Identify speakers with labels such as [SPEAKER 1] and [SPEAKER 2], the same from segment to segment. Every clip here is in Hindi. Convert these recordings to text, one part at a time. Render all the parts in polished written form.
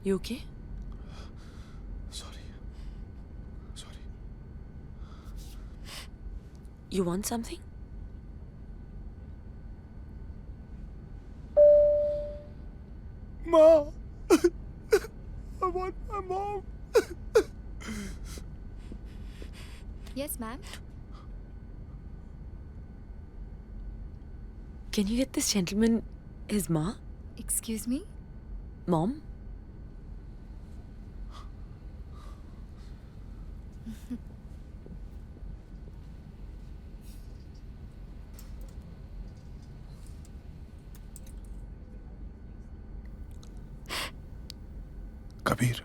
[SPEAKER 1] You okay?
[SPEAKER 2] Sorry.
[SPEAKER 1] You want something?
[SPEAKER 2] Ma! I want my mom.
[SPEAKER 3] Yes, ma'am.
[SPEAKER 1] Can you get this gentleman his ma?
[SPEAKER 3] Excuse me?
[SPEAKER 1] Mom?
[SPEAKER 2] Kabir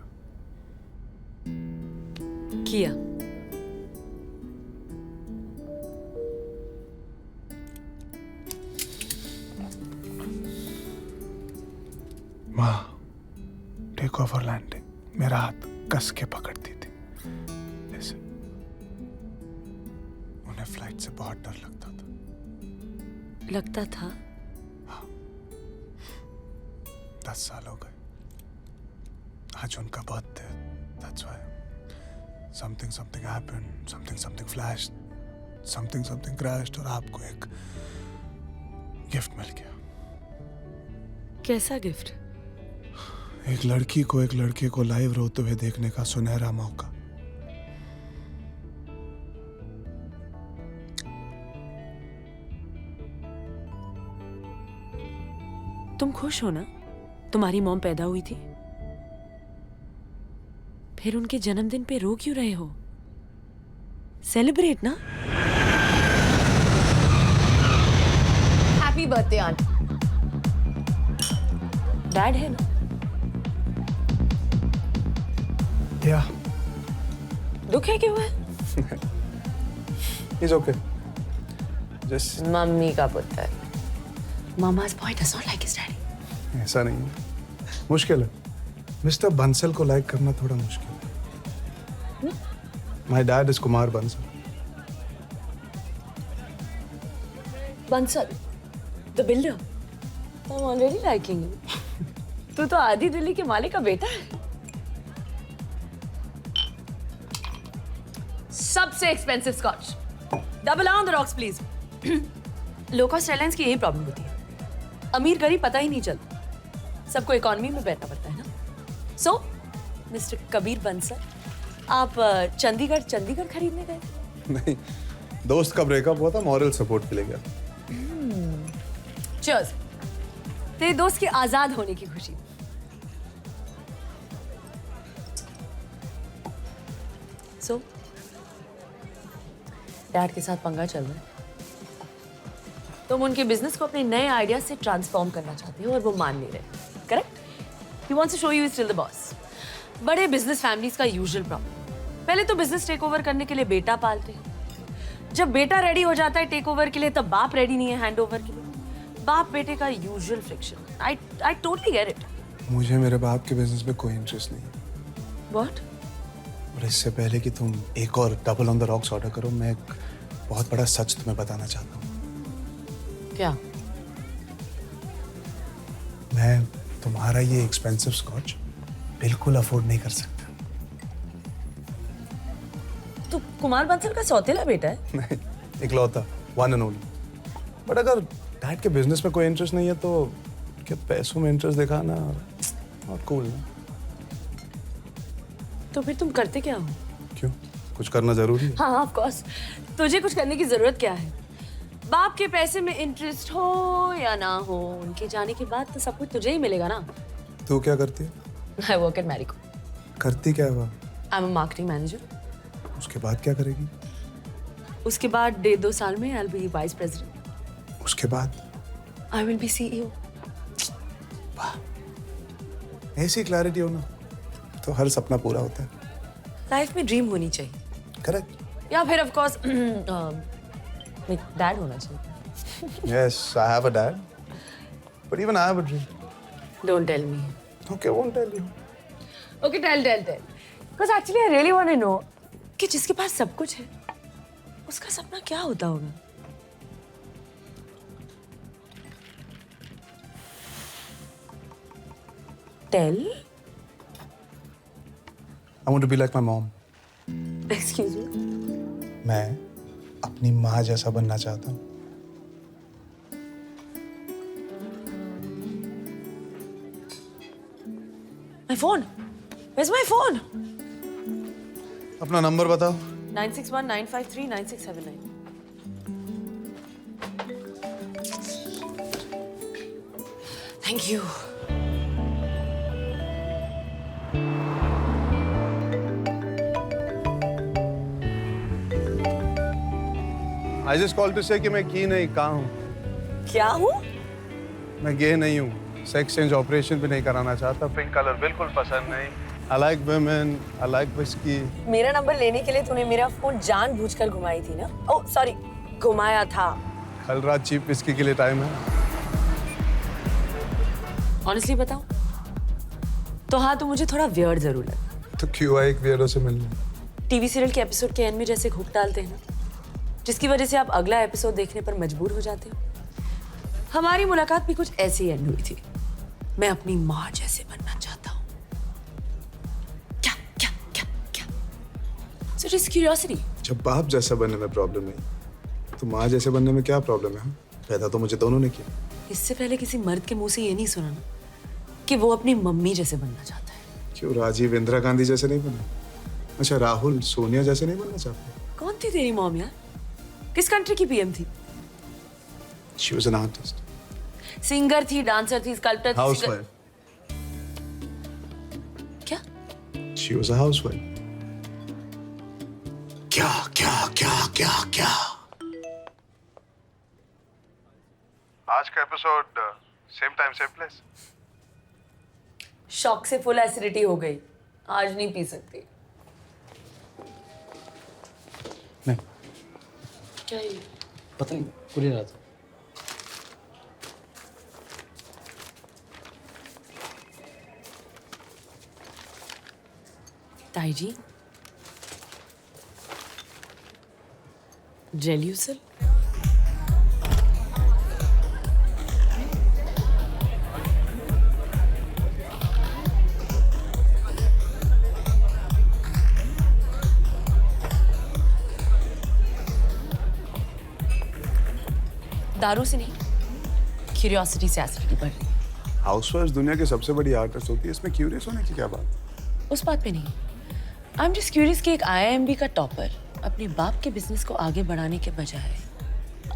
[SPEAKER 1] किया.
[SPEAKER 2] माँ टेक ओवर लैंडिंग मेरा हाथ कस के पकड़ती थी ऐसे. उन्हें फ्लाइट से बहुत डर लगता था.
[SPEAKER 1] लगता था.
[SPEAKER 2] 10 साल हो गए. आज उनका birthday. That's why something happened, something flashed, something crashed और आपको एक गिफ्ट मिल गया.
[SPEAKER 1] कैसा गिफ्ट?
[SPEAKER 2] एक लड़की को एक लड़के को लाइव रोते हुए देखने का सुनहरा मौका.
[SPEAKER 1] तुम खुश हो ना? तुम्हारी मॉम पैदा हुई थी. फिर उनके जन्मदिन पे रो क्यों रहे हो? सेलिब्रेट ना.
[SPEAKER 3] Happy birthday, aunt.
[SPEAKER 1] डैड है ना?
[SPEAKER 2] या
[SPEAKER 1] दुख है क्यों है?
[SPEAKER 2] Is okay. जस्ट
[SPEAKER 1] मम्मी का पुत्र. Mama's boy does not like his daddy.
[SPEAKER 2] ऐसा नहीं है. मुश्किल है. मिस्टर बंसल को लाइक करना थोड़ा मुश्किल है. My dad is Kumar Bansal.
[SPEAKER 1] Bansal, the builder. I'm already liking you. तू तो आधी दिल्ली के मालिक का बेटा है. सबसे expensive scotch. Double on the rocks please. Low cost airlines की यही प्रॉब्लम होती है. अमीर गरीब पता ही नहीं चलता. सबको इकोनॉमी में बैठना पड़ता है ना. सो मिस्टर कबीर बंसल, आप चंडीगढ़ खरीदने गए?
[SPEAKER 2] नहीं, दोस्त का ब्रेकअप हुआ था, मॉरल सपोर्ट के लिए गया.
[SPEAKER 1] चीयर्स. तेरे दोस्त के आजाद होने की खुशी. सो डैड के साथ पंगा चल रहा है. तुम उनके बिजनेस को अपने नए आइडिया से ट्रांसफॉर्म करना चाहते हो और वो मान नहीं रहे. Correct? He wants to show you is still the boss. बड़े बिजनेस फैमिलीज का यूजुअल प्रॉब्लम. पहले तो बिजनेस टेक ओवर करने के लिए बेटा पालते हैं. जब बेटा रेडी हो जाता है टेक ओवर के लिए, तब बाप रेडी नहीं है हैंड ओवर के लिए. बाप बेटे का usual friction. I totally get it.
[SPEAKER 2] मुझे मेरे बाप के बिजनेस में कोई इंटरेस्ट नहीं है.
[SPEAKER 1] व्हाट?
[SPEAKER 2] और इससे पहले कि तुम एक और double on the rocks order करो, मैं एक बहुत बड़ा सच तुम्हें बताना चाहता हूँ.
[SPEAKER 1] क्या?
[SPEAKER 2] मैं तुम्हारा ये एक्सपेंसिव स्कॉच बिल्कुल अफोर्ड नहीं कर सकता.
[SPEAKER 1] तू कुमार बंसल का सौतेला बेटा है?
[SPEAKER 2] नहीं, इकलौता, वन एंड ओनली. बट अगर डैड के बिजनेस में कोई इंटरेस्ट नहीं है तो क्या पैसों में इंटरेस्ट दिखाना और कूल ना.
[SPEAKER 1] तो फिर तुम करते क्या हो?
[SPEAKER 2] क्यों, कुछ करना जरूरी है?
[SPEAKER 1] हाँ ऑफ कोर्स. तुझे कुछ करने की जरूरत क्या है? बाप के पैसे में इंटरेस्ट हो या ना हो, उनके जाने के बाद तो सब कुछ तुझे ही मिलेगा ना.
[SPEAKER 2] तू क्या करती है?
[SPEAKER 1] I work at Marico.
[SPEAKER 2] करती क्या है वो?
[SPEAKER 1] I am a marketing manager.
[SPEAKER 2] उसके बाद क्या करेगी?
[SPEAKER 1] उसके बाद 1.5-2 साल में I will be vice president.
[SPEAKER 2] उसके बाद
[SPEAKER 1] आई विल बी सीईओ.
[SPEAKER 2] ऐसी क्लैरिटी हो ना तो हर सपना पूरा होता है.
[SPEAKER 1] लाइफ में ड्रीम होनी चाहिए.
[SPEAKER 2] करेक्ट.
[SPEAKER 1] या फिर ऑफ कोर्स डैड होना चाहिए.
[SPEAKER 2] Yes, I have a dad. But even I have a dream.
[SPEAKER 1] Don't tell me.
[SPEAKER 2] Okay, won't tell you.
[SPEAKER 1] Okay tell. Because actually I really want to know कि जिसके पास सब कुछ है उसका सपना क्या होता होगा. Tell.
[SPEAKER 2] I want to be like my mom.
[SPEAKER 1] Excuse me?
[SPEAKER 2] मैं अपनी माँ जैसा बनना चाहता हूँ.
[SPEAKER 1] My phone. Where's my phone?
[SPEAKER 2] अपना नंबर बताओ.
[SPEAKER 1] 961-953-9679. Thank you.
[SPEAKER 2] I just called to say कि मैं की नहीं कहाँ हूँ.
[SPEAKER 1] क्या हूँ?
[SPEAKER 2] मैं गे नहीं हूँ. सेक्स चेंज ऑपरेशन भी नहीं कराना चाहता. पिंक कलर बिल्कुल पसंद नहीं. I like women. I like whiskey.
[SPEAKER 1] मेरा नंबर लेने के लिए तूने मेरा फोन जानबूझकर घुमाई थी ना? ओह सॉरी, घुमाया था.
[SPEAKER 2] कल रात चीप विस्की के लिए टाइम है.
[SPEAKER 1] ऑनेस्टली बताऊं तो हाँ, तो मुझे थोड़ा वियर्ड जरूर लगा.
[SPEAKER 2] तो क्यों आए एक वियर्डो से मिलने?
[SPEAKER 1] टीवी सीरियल के एपिसोड के एंड में जैसे हुक डालते हैं ना, जिसकी वजह से आप अगला एपिसोड देखने पर मजबूर हो जाते हो. हमारी मुलाकात भी कुछ ऐसी एंड हुई थी. मैं अपनी माँ जैसे बनना चाहता हूँ. क्या क्या क्या क्या? So just curiosity.
[SPEAKER 2] जब बाप जैसा बनने में प्रॉब्लम नहीं, तो माँ जैसे बनने में क्या प्रॉब्लम है? पैदा तो मुझे दोनों ने किया.
[SPEAKER 1] इससे पहले किसी मर्द के मुंह से ये नहीं सुना ना कि वो अपनी मम्मी जैसे बनना चाहता है.
[SPEAKER 2] क्यों राजीव इंदिरा गांधी जैसे नहीं बना? अच्छा राहुल सोनिया जैसे नहीं बनना चाहता?
[SPEAKER 1] कौन थी तेरी मॉम यार? किस कंट्री की पीएम थी?
[SPEAKER 2] She was an artist.
[SPEAKER 1] Singer थी, डांसर थी, स्कल्पटर थी.
[SPEAKER 2] Housewife.
[SPEAKER 1] क्या?
[SPEAKER 2] She was a housewife. क्या क्या क्या क्या क्या? आज का episode same time same place.
[SPEAKER 1] Shock से फुल एसिडिटी हो गई. आज नहीं पी सकती.
[SPEAKER 2] नहीं.
[SPEAKER 1] क्या ये?
[SPEAKER 4] पता नहीं पूरी रात.
[SPEAKER 1] ताई जी, जेल्यूसल. दारू से नहीं, क्यूरियोसिटी से एसिडिटी बढ़ रही है.
[SPEAKER 2] हाउसवाइफ दुनिया की सबसे बड़ी आर्टिस्ट होती है. इसमें क्यूरियस होने की क्या बात?
[SPEAKER 1] उस बात पे नहीं. आई एम जस्ट क्यूरियस कि एक IIMB का टॉपर अपने बाप के बिजनेस को आगे बढ़ाने के बजाय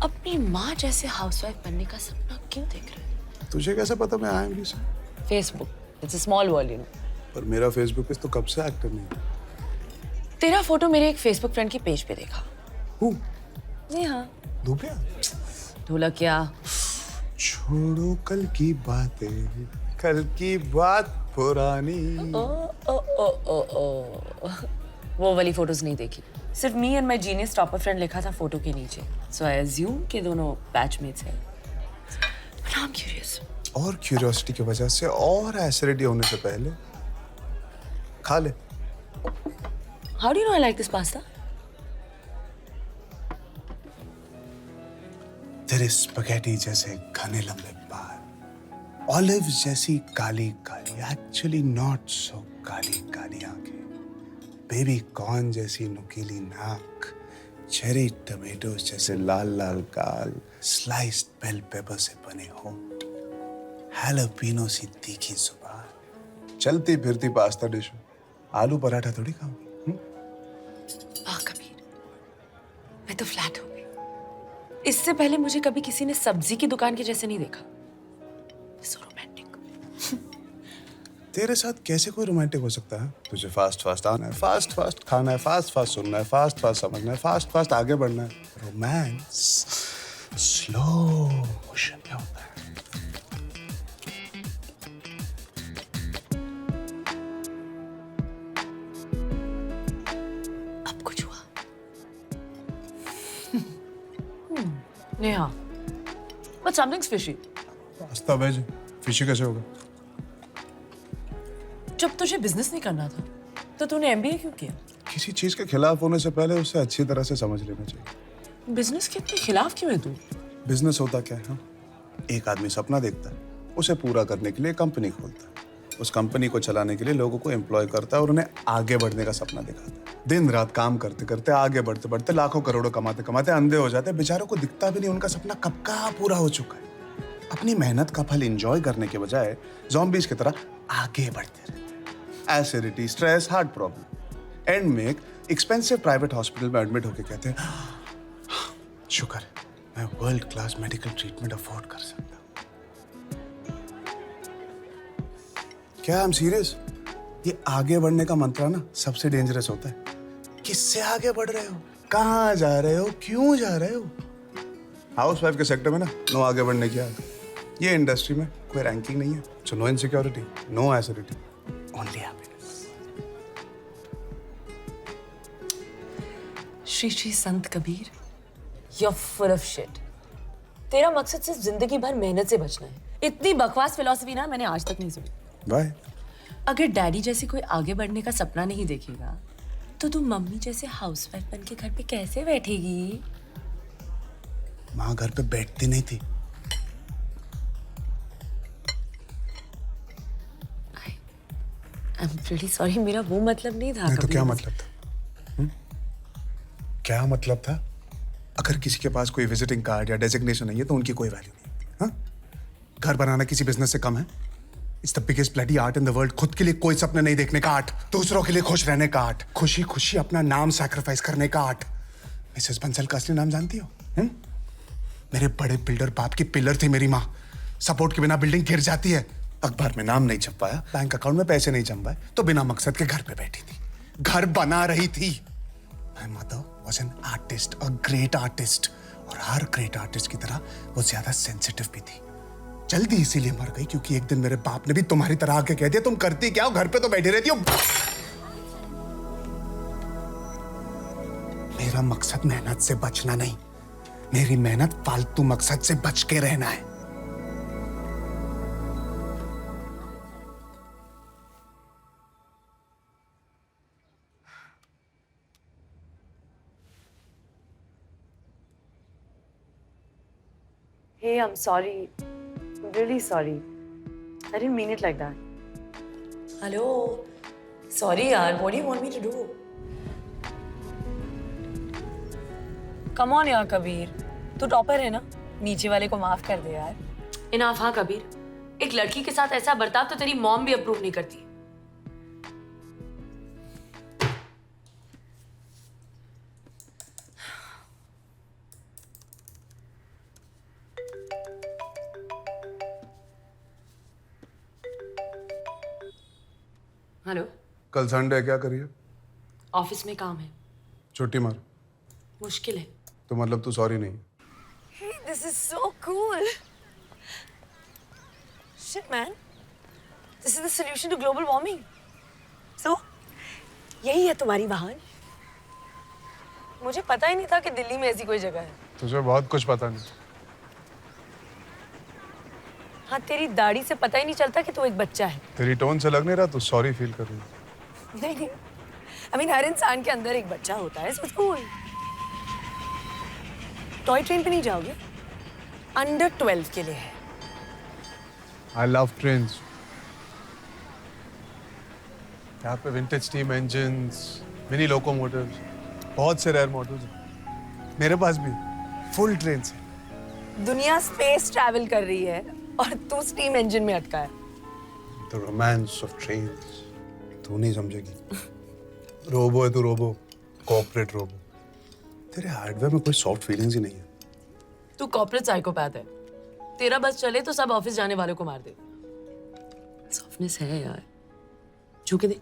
[SPEAKER 1] अपनी माँ जैसे हाउसवाइफ बनने का सपना क्यों देख रहा है?
[SPEAKER 2] तुझे कैसे पता मैं IIMB से?
[SPEAKER 1] Facebook, it's a small world you know.
[SPEAKER 2] पर मेरा फेसबुक पे तो कब से एक्टिव नहीं है.
[SPEAKER 1] तेरा फोटो मेरे एक फेसबुक फ्रेंड की पेज पे देखा.
[SPEAKER 2] हूँ
[SPEAKER 1] जी हाँ.
[SPEAKER 2] धूपिया.
[SPEAKER 1] ढोलकिया.
[SPEAKER 2] छोड़ो कल की बातें, कल की बात पुरानी.
[SPEAKER 1] ओ ओ ओ ओ ओ. वो वाली फोटोज नहीं देखी. सिर्फ me and my genius topper friend लिखा था फोटो के नीचे. सो आई अज्यूम कि दोनों बैचमेट्स हैं. But I am curious.
[SPEAKER 2] और क्यूरियोसिटी की वजह से और एसिडिटी होने से पहले खा ले.
[SPEAKER 1] How do you know I like this pasta?
[SPEAKER 2] तेरे स्पगेटी जैसे घने लंबे बाल, ऑलिव जैसी Kali Kali, actually not so Kali Kali आंखें, बेबी कॉर्न जैसी नुकीली नाक, चेरी टमेटोज जैसे लाल लाल गाल, स्लाइस्ड बेल पेपर से बने होंठ, हैलोपिनो सी तीखी जुबान. चलती फिरती पास्ता डिश. आलू पराठा थोड़ी खाऊंगी.
[SPEAKER 1] वाह कबीर, मैं तो फ्लैट हो गई. इससे पहले मुझे कभी किसी ने सब्जी की दुकान के जैसे नहीं देखा. So romantic.
[SPEAKER 2] तेरे साथ कैसे कोई रोमांटिक हो सकता है? तुझे फास्ट फास्ट आना है, फास्ट फास्ट खाना है, फास्ट फास्ट सुनना है, फास्ट फास्ट समझना है, फास्ट फास्ट आगे बढ़ना है. रोमांस स्लो मोशन में होता है.
[SPEAKER 1] अब कुछ हुआ. Neha, but something's fishy.
[SPEAKER 2] Pasta veg, fishy कैसे होगा?
[SPEAKER 1] जब तुझे बिजनेस नहीं करना था तो तूने MBA क्यों किया?
[SPEAKER 2] किसी चीज के खिलाफ होने से पहले उसे अच्छी तरह से समझ लेना चाहिए.
[SPEAKER 1] बिजनेस के इतने खिलाफ क्यों है तू?
[SPEAKER 2] बिजनेस होता क्या है? एक आदमी सपना देखता है, उसे पूरा करने के लिए कंपनी खोलता है. उस कंपनी को चलाने के लिए लोगों को एम्प्लॉय करता है और उन्हें आगे बढ़ने का सपना दिखाता है। दिन रात काम करते करते, आगे बढ़ते बढ़ते, लाखों करोड़ों कमाते कमाते अंधे हो जाते हैं। बेचारों को दिखता भी नहीं उनका सपना कब का पूरा हो चुका है। अपनी मेहनत का फल एंजॉय करने के बजाय ज़ॉम्बीज की तरह आगे बढ़ते रहते हैं। Acidity, stress, heart problem, and में एक एक्सपेंसिव प्राइवेट हॉस्पिटल में एडमिट होकर कहते हैं, शुक्र है मैं world class medical treatment afford कर सकता हूँ। क्या आई एम सीरियस? ये आगे बढ़ने का मंत्र ना सबसे डेंजरस होता है। किससे आगे बढ़ रहे हो, कहाँ जा रहे हो, क्यों जा रहे हो? हाउसवाइफ के सेक्टर में ना नो आगे बढ़ने की आदत। ये इंडस्ट्री में कोई रैंकिंग नहीं है, so no insecurity, no acidity, only happiness.
[SPEAKER 1] Shri Shri Sant Kabir, you're full of shit. तेरा मकसद सिर्फ जिंदगी भर मेहनत से बचना है। इतनी बकवास फिलॉसफी ना मैंने आज तक नहीं सुनी।
[SPEAKER 2] बाय।
[SPEAKER 1] अगर डैडी जैसे कोई आगे बढ़ने का सपना नहीं देखेगा तो तू मम्मी जैसे हाउसवाइफ बन के घर पे कैसे बैठेगी?
[SPEAKER 2] माँ घर पे बैठती नहीं थी।
[SPEAKER 1] आई एम रियली सॉरी, मेरा वो मतलब नहीं था।
[SPEAKER 2] नहीं तो
[SPEAKER 1] कभी
[SPEAKER 2] क्या
[SPEAKER 1] भी।
[SPEAKER 2] मतलब था? क्या मतलब था? अगर किसी के पास कोई विजिटिंग कार्ड या डेजिग्नेशन नहीं है तो उनकी कोई वैल्यू नहीं। हाँ? घर बनाना किसी बिजनेस से कम है? It's the biggest bloody art in the world. खुद के लिए कोई सपने नहीं देखने का आर्ट, दूसरों के लिए खुश रहने का आर्ट, खुशी खुशी अपना नाम सैक्रिफाइस करने का आर्ट। मिसेस बंसल का असली नाम जानती हो? मेरे बड़े बिल्डर बाप की पिलर थी मेरी माँ। सपोर्ट के बिना बिल्डिंग गिर जाती है। अखबार में नाम नहीं छपवाया, बैंक अकाउंट में पैसे नहीं जम पाए तो बिना मकसद के घर पे बैठी थी, घर बना रही थी। My mother was an artist, a great artist, और हर ग्रेट आर्टिस्ट की तरह वो ज्यादा सेंसिटिव भी थी। जल्दी इसीलिए मर गई क्योंकि एक दिन मेरे बाप ने भी तुम्हारी तरह आके कह दिया, तुम करती क्या हो, घर पे तो बैठी रहती हो। मेरा मकसद मेहनत से बचना नहीं, मेरी मेहनत फालतू मकसद से बच के रहना है।
[SPEAKER 1] Hey, I'm sorry. I'm really sorry. I didn't mean it like that. Hello. Sorry yaar, what do you want me to do? Come on यार कबीर, तू टॉपर है ना, नीचे वाले को माफ कर दे यार। इनाफ। हाँ कबीर, एक लड़की के साथ ऐसा बर्ताव तो तेरी मॉम भी अप्रूव नहीं करती। हेलो।
[SPEAKER 2] कल संडे क्या करिए?
[SPEAKER 1] ऑफिस में काम है।
[SPEAKER 2] छुट्टी मार।
[SPEAKER 1] मुश्किल है।
[SPEAKER 2] तो मतलब तू सॉरी नहीं?
[SPEAKER 1] Hey, this is so cool. Shit, man. This is the solution to global warming. So, यही है तुम्हारी वाहन? मुझे पता ही नहीं था कि दिल्ली में ऐसी कोई जगह है।
[SPEAKER 2] तुझे बहुत कुछ पता नहीं।
[SPEAKER 1] हाँ, तेरी दाढ़ी से पता ही नहीं चलता कि तू एक बच्चा है।
[SPEAKER 2] तेरी टोन से लग नहीं रहा तू सॉरी फील कर रही है।
[SPEAKER 1] नहीं, I mean, हर इंसान के अंदर एक बच्चा होता है, so it's cool. Toy train पे नहीं जाओगे? अंडर 12 के लिए है।
[SPEAKER 2] I love trains. यहाँ पे vintage steam engines, mini locomotives, बहुत से रेयर मॉडल्स हैं। मेरे पास भी फुल ट्रेन है।
[SPEAKER 1] दुनिया स्पेस ट्रैवल कर रही है और तू स्टीम इंजन में अटका है।
[SPEAKER 2] The romance of trains. तू नहीं समझेगी। रोबो है तू, रोबो, कॉर्पोरेट रोबो। तेरे हार्डवेयर में कोई सॉफ्ट फीलिंग्स ही नहीं है।
[SPEAKER 1] तू कॉर्पोरेट साइकोपैथ है। तेरा बस चले तो सब ऑफिस जाने वालों को मार दे। सॉफ्टनेस है यार, छू के दे।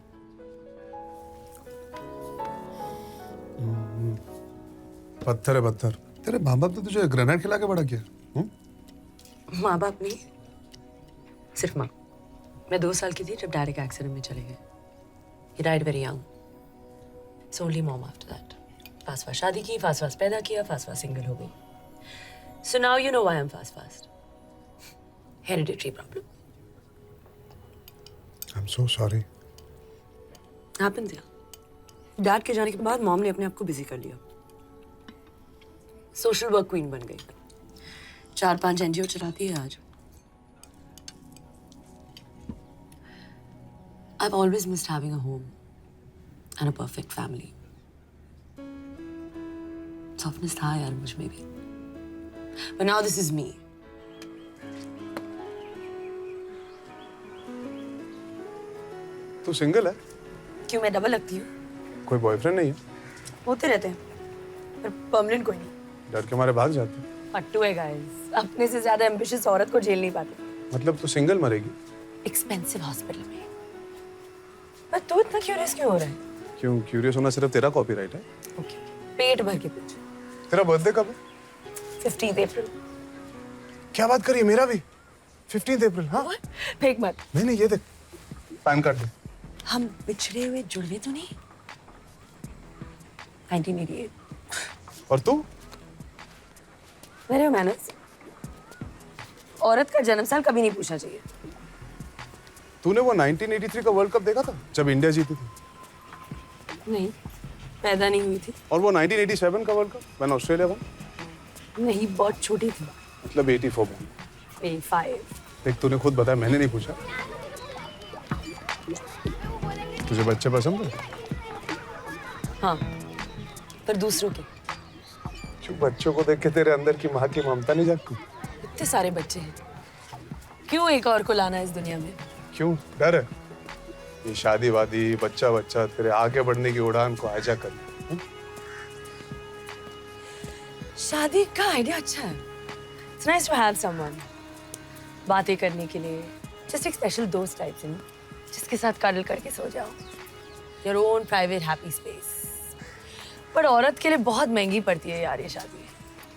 [SPEAKER 2] पत्थर है पत्थर। तेरे माँ बाप ने तुझे ग्रेनाइट खिला के बड़ा किया?
[SPEAKER 1] माँ बाप नहीं, सिर्फ माँ। मैं 2 साल की थी जब डैड एक एक्सीडेंट में चले गए। He died very young. So only mom after that. Fast fast शादी की, फास्ट फास्ट पैदा किया, फास्ट फास्ट सिंगल हो गई। So now you know why I'm fast. Hereditary problem.
[SPEAKER 2] I'm so sorry.
[SPEAKER 1] Happens यार। डैड के जाने के बाद मॉम ने अपने आप को बिजी कर लिया। सोशल वर्क क्वीन बन गई। 4-5 NGO चलाती है आज। I've always missed having a home and a perfect family. Softness था यार मुझ में भी. But now this is me.
[SPEAKER 2] तू सिंगल है?
[SPEAKER 1] क्यों मैं डबल लगती हूँ?
[SPEAKER 2] कोई बॉयफ्रेंड नहीं है?
[SPEAKER 1] होते रहते हैं, पर परमानेंट कोई नहीं.
[SPEAKER 2] डर के मारे भाग जाते हैं।
[SPEAKER 1] पट्टू है गाइस. अपने से ज्यादा एम्बिशियस औरत को झेल नहीं पाते.
[SPEAKER 2] मतलब तू सिंगल मरेगी?
[SPEAKER 1] एक्सपेंसिव हॉस्पिटल में. पर तू इतना क्यूरियस क्यों हो रहा है?
[SPEAKER 2] क्यों क्यूरियस होना सिर्फ तेरा कॉपीराइट है?
[SPEAKER 1] ओके, पेट भर के पूछ.
[SPEAKER 2] तेरा बर्थडे कब है?
[SPEAKER 1] 15 अप्रैल.
[SPEAKER 2] क्या बात करी है, मेरा भी 15 अप्रैल. हाँ
[SPEAKER 1] फेक मत.
[SPEAKER 2] नहीं ये देख, पैन कार्ड दे.
[SPEAKER 1] हम बिछड़े हुए जुड़वे तो नहीं? 1988.
[SPEAKER 2] और तू?
[SPEAKER 1] मेरे मैनर्स. औरत का जन्म साल कभी नहीं पूछना चाहिए.
[SPEAKER 2] तूने वो 1983 का वर्ल्ड कप देखा था जब इंडिया जीती थी?
[SPEAKER 1] नहीं, पैदा नहीं हुई थी.
[SPEAKER 2] और वो 1987 का world cup when Australia won?
[SPEAKER 1] नहीं, बहुत छोटी थी.
[SPEAKER 2] मतलब 84 में.
[SPEAKER 1] 85.
[SPEAKER 2] देख तूने खुद बताया, मैंने नहीं पूछा. तुझे बच्चे पसंद है?
[SPEAKER 1] हाँ, पर दूसरों के.
[SPEAKER 2] क्यों बच्चों को देख के तेरे अंदर की माँ की ममता नहीं जागती?
[SPEAKER 1] इतने सारे बच्चे हैं, क्यों एक और को लाना है इस दुनिया में?
[SPEAKER 2] क्यों डर है? ये शादी वादी बच्चा बच्चा तेरे आगे बढ़ने की उड़ान को आजा कर.
[SPEAKER 1] शादी का आइडिया अच्छा है. It's nice to have someone. बातें करने के लिए, just एक स्पेशल दोस्त टाइप से, जिसके साथ कडल करके सो जाओ. Your own private happy space. पर औरत के लिए बहुत महंगी पड़ती है यार ये शादी.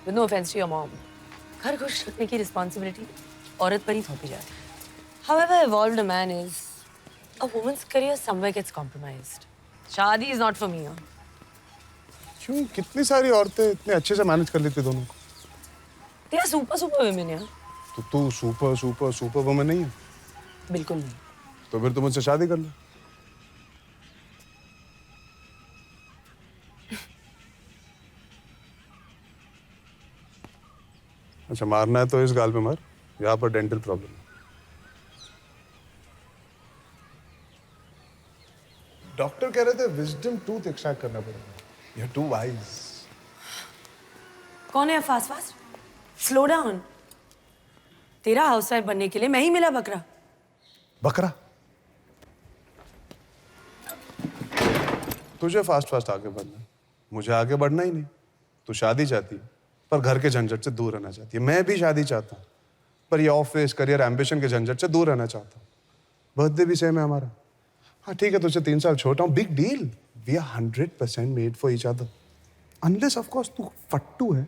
[SPEAKER 1] With no offense to your mom. घर खुश रखने की रिस्पॉन्सिबिलिटी औरत पर ही थोपी जाती है. However evolved a man is, a woman's career somewhere gets compromised. शादी is not for me.
[SPEAKER 2] क्यों कितनी सारी औरतें इतने अच्छे से मैनेज कर लेती दोनों को?
[SPEAKER 1] They are super women यार.
[SPEAKER 2] तो तू सुपर वुमन नहीं है?
[SPEAKER 1] बिल्कुल नहीं.
[SPEAKER 2] तो फिर तू मुझसे शादी कर ले. अच्छा मारना है तो इस गाल पे मार. यहाँ पर डेंटल प्रॉब्लम है. डॉक्टर कह रहे थे विजडम टूथ एक्सट्रैक्ट करना पड़ेगा. You're too wise.
[SPEAKER 1] कौन है फास्ट? Slow down. तेरा हाउस वाइफ बनने के लिए मैं ही मिला बकरा.
[SPEAKER 2] बकरा? तुझे फास्ट आगे बढ़ना है, मुझे आगे बढ़ना ही नहीं. तू शादी चाहती है पर घर के झंझट से दूर रहना चाहती है. मैं भी शादी चाहता हूँ पर ये ऑफिस करियर एम्बिशन के झंझट से दूर रहना चाहता हूँ. बर्थडे भी सेम है हमारा. हाँ ठीक है, तुझसे 3 साल छोटा हूँ. Big deal. We are 100% made for each other. Unless of course तू फट्टू है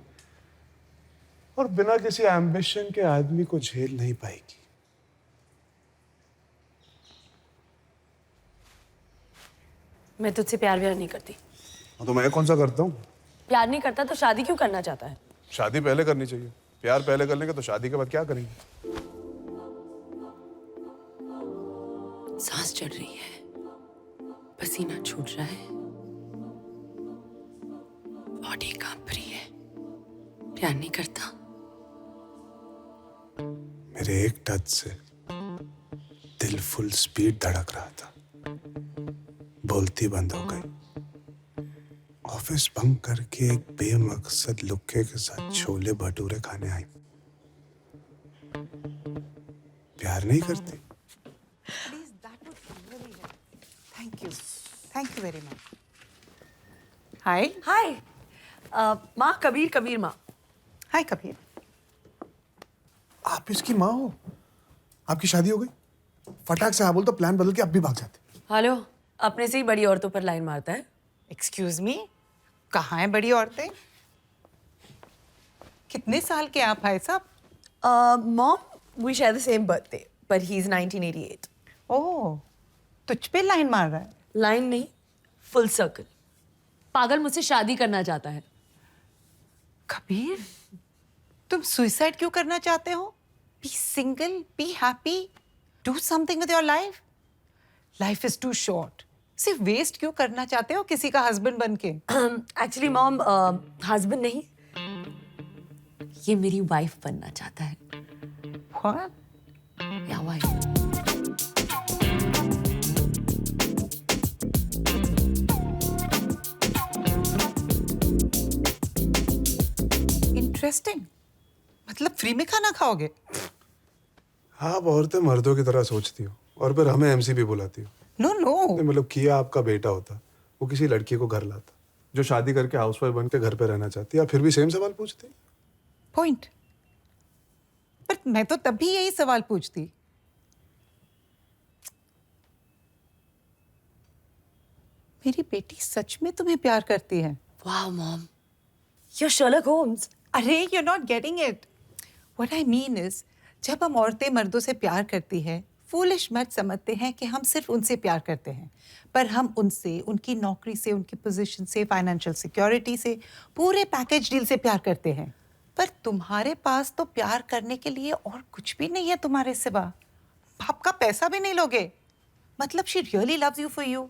[SPEAKER 2] और बिना किसी एम्बिशन के आदमी को झेल नहीं पाएगी.
[SPEAKER 1] मैं तुझसे प्यार व्यार नहीं करती.
[SPEAKER 2] तो मैं कौन सा करता हूँ?
[SPEAKER 1] प्यार नहीं करता तो शादी क्यों करना चाहता है?
[SPEAKER 2] शादी पहले करनी चाहिए. प्यार पहले कर लेंगे तो शादी के बाद क्या करेंगे?
[SPEAKER 1] सांस चढ़ रही है, पसीना छूट रहा है, बॉडी कांप रही है. प्यार नहीं करता.
[SPEAKER 2] मेरे एक टच से दिल फुल स्पीड धड़क रहा था. बोलती बंद हो गई. ऑफिस बंक करके एक बेमकसद लुक्के के साथ छोले भटूरे खाने आई. प्यार नहीं करती.
[SPEAKER 5] Please, that would be really nice. Thank you. Thank you very much. Hi.
[SPEAKER 1] हाय. माँ कबीर माँ.
[SPEAKER 5] Hi, Kabir.
[SPEAKER 2] आप इसकी माँ हो? आपकी शादी हो गई? फटाक से हाँ बोल तो प्लान बदल के अब भी भाग जाते.
[SPEAKER 1] हेलो, अपने से ही बड़ी औरतों पर लाइन मारता है.
[SPEAKER 5] Excuse me. कहाँ हैं बड़ी औरतें? कितने साल के आप भाई साहब?
[SPEAKER 1] Mom, we share the same birthday, but he's 1988.
[SPEAKER 5] ओह, तुझ पे लाइन मार रहा है.
[SPEAKER 1] लाइन नहीं, फुल सर्कल. पागल मुझसे शादी करना चाहता है.
[SPEAKER 5] कबीर, तुम सुसाइड क्यों करना चाहते हो? Be single, be happy, do something with your life. Life is too short. सिर्फ वेस्ट क्यों करना चाहते हो किसी का हस्बैंड बन के?
[SPEAKER 1] एक्चुअली मॉम, हस्बैंड नहीं, ये मेरी वाइफ बनना चाहता है.
[SPEAKER 5] What?
[SPEAKER 1] या वाइफ.
[SPEAKER 5] इंटरेस्टिंग। मतलब फ्री में खाना खाओगे?
[SPEAKER 2] आप औरतें मर्दों की तरह सोचती हो और फिर हमें एमसी भी बुलाती हो।
[SPEAKER 5] No no.
[SPEAKER 2] मतलब किया आपका बेटा होता, वो किसी लड़की को घर लाता जो शादी करके हाउसवाइफ बन के घर पे रहना चाहती है, आप फिर भी सेम सवाल पूछते।
[SPEAKER 5] पॉइंट। पर मैं तो तब भी यही सवाल पूछती। मेरी बेटी सच में तुम्हें प्यार करती है?
[SPEAKER 1] Wow, Mom. You're Sherlock Holmes.
[SPEAKER 5] अरे you're not getting it. What I mean is, जब हम औरतें मर्दों से प्यार करती है, फूलिश मर्द समझते हैं कि हम सिर्फ उनसे प्यार करते हैं, पर हम उनसे, उनकी नौकरी से, उनकी पोजीशन से, फाइनेंशियल सिक्योरिटी से, पूरे पैकेज डील से प्यार करते हैं। पर तुम्हारे पास तो प्यार करने के लिए और कुछ भी नहीं है तुम्हारे सिवा। बाप का पैसा भी नहीं लोगे। मतलब she really loves you for you.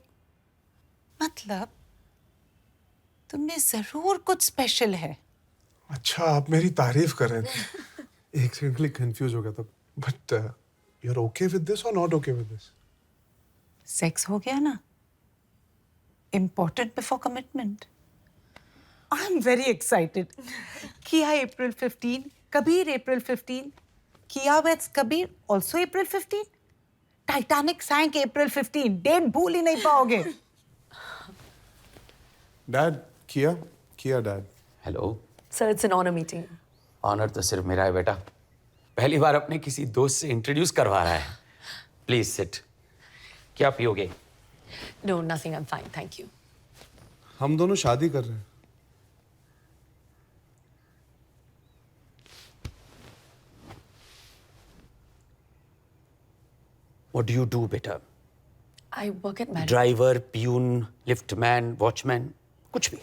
[SPEAKER 5] मतलब तुमने जरूर कुछ स्पेशल है।
[SPEAKER 2] अच्छा, आप मेरी तारीफ कर रहे थे। एक सेकंड के लिए कंफ्यूज हो गया था। But you are okay with this or not okay with this?
[SPEAKER 5] Sex हो गया ना, important before commitment. I am very excited. Kiya April 15, Kabir April 15, Kiya weds Kabir also April 15, Titanic sank April 15। Date भूल ही नहीं पाओगे।
[SPEAKER 2] Dad, Kiya dad.
[SPEAKER 6] Hello.
[SPEAKER 1] Sir, it's an honor meeting.
[SPEAKER 6] Honour तो सिर्फ मेरा है बेटा। पहली बार अपने किसी दोस्त से इंट्रोड्यूस करवा रहा है। Please sit. क्या पियोगे?
[SPEAKER 1] No, nothing. I'm fine. Thank you.
[SPEAKER 2] हम दोनों शादी कर रहे हैं।
[SPEAKER 6] What do you do, बेटा?
[SPEAKER 1] I work at Marriott.
[SPEAKER 6] Driver, peon, liftman, watchman, कुछ भी।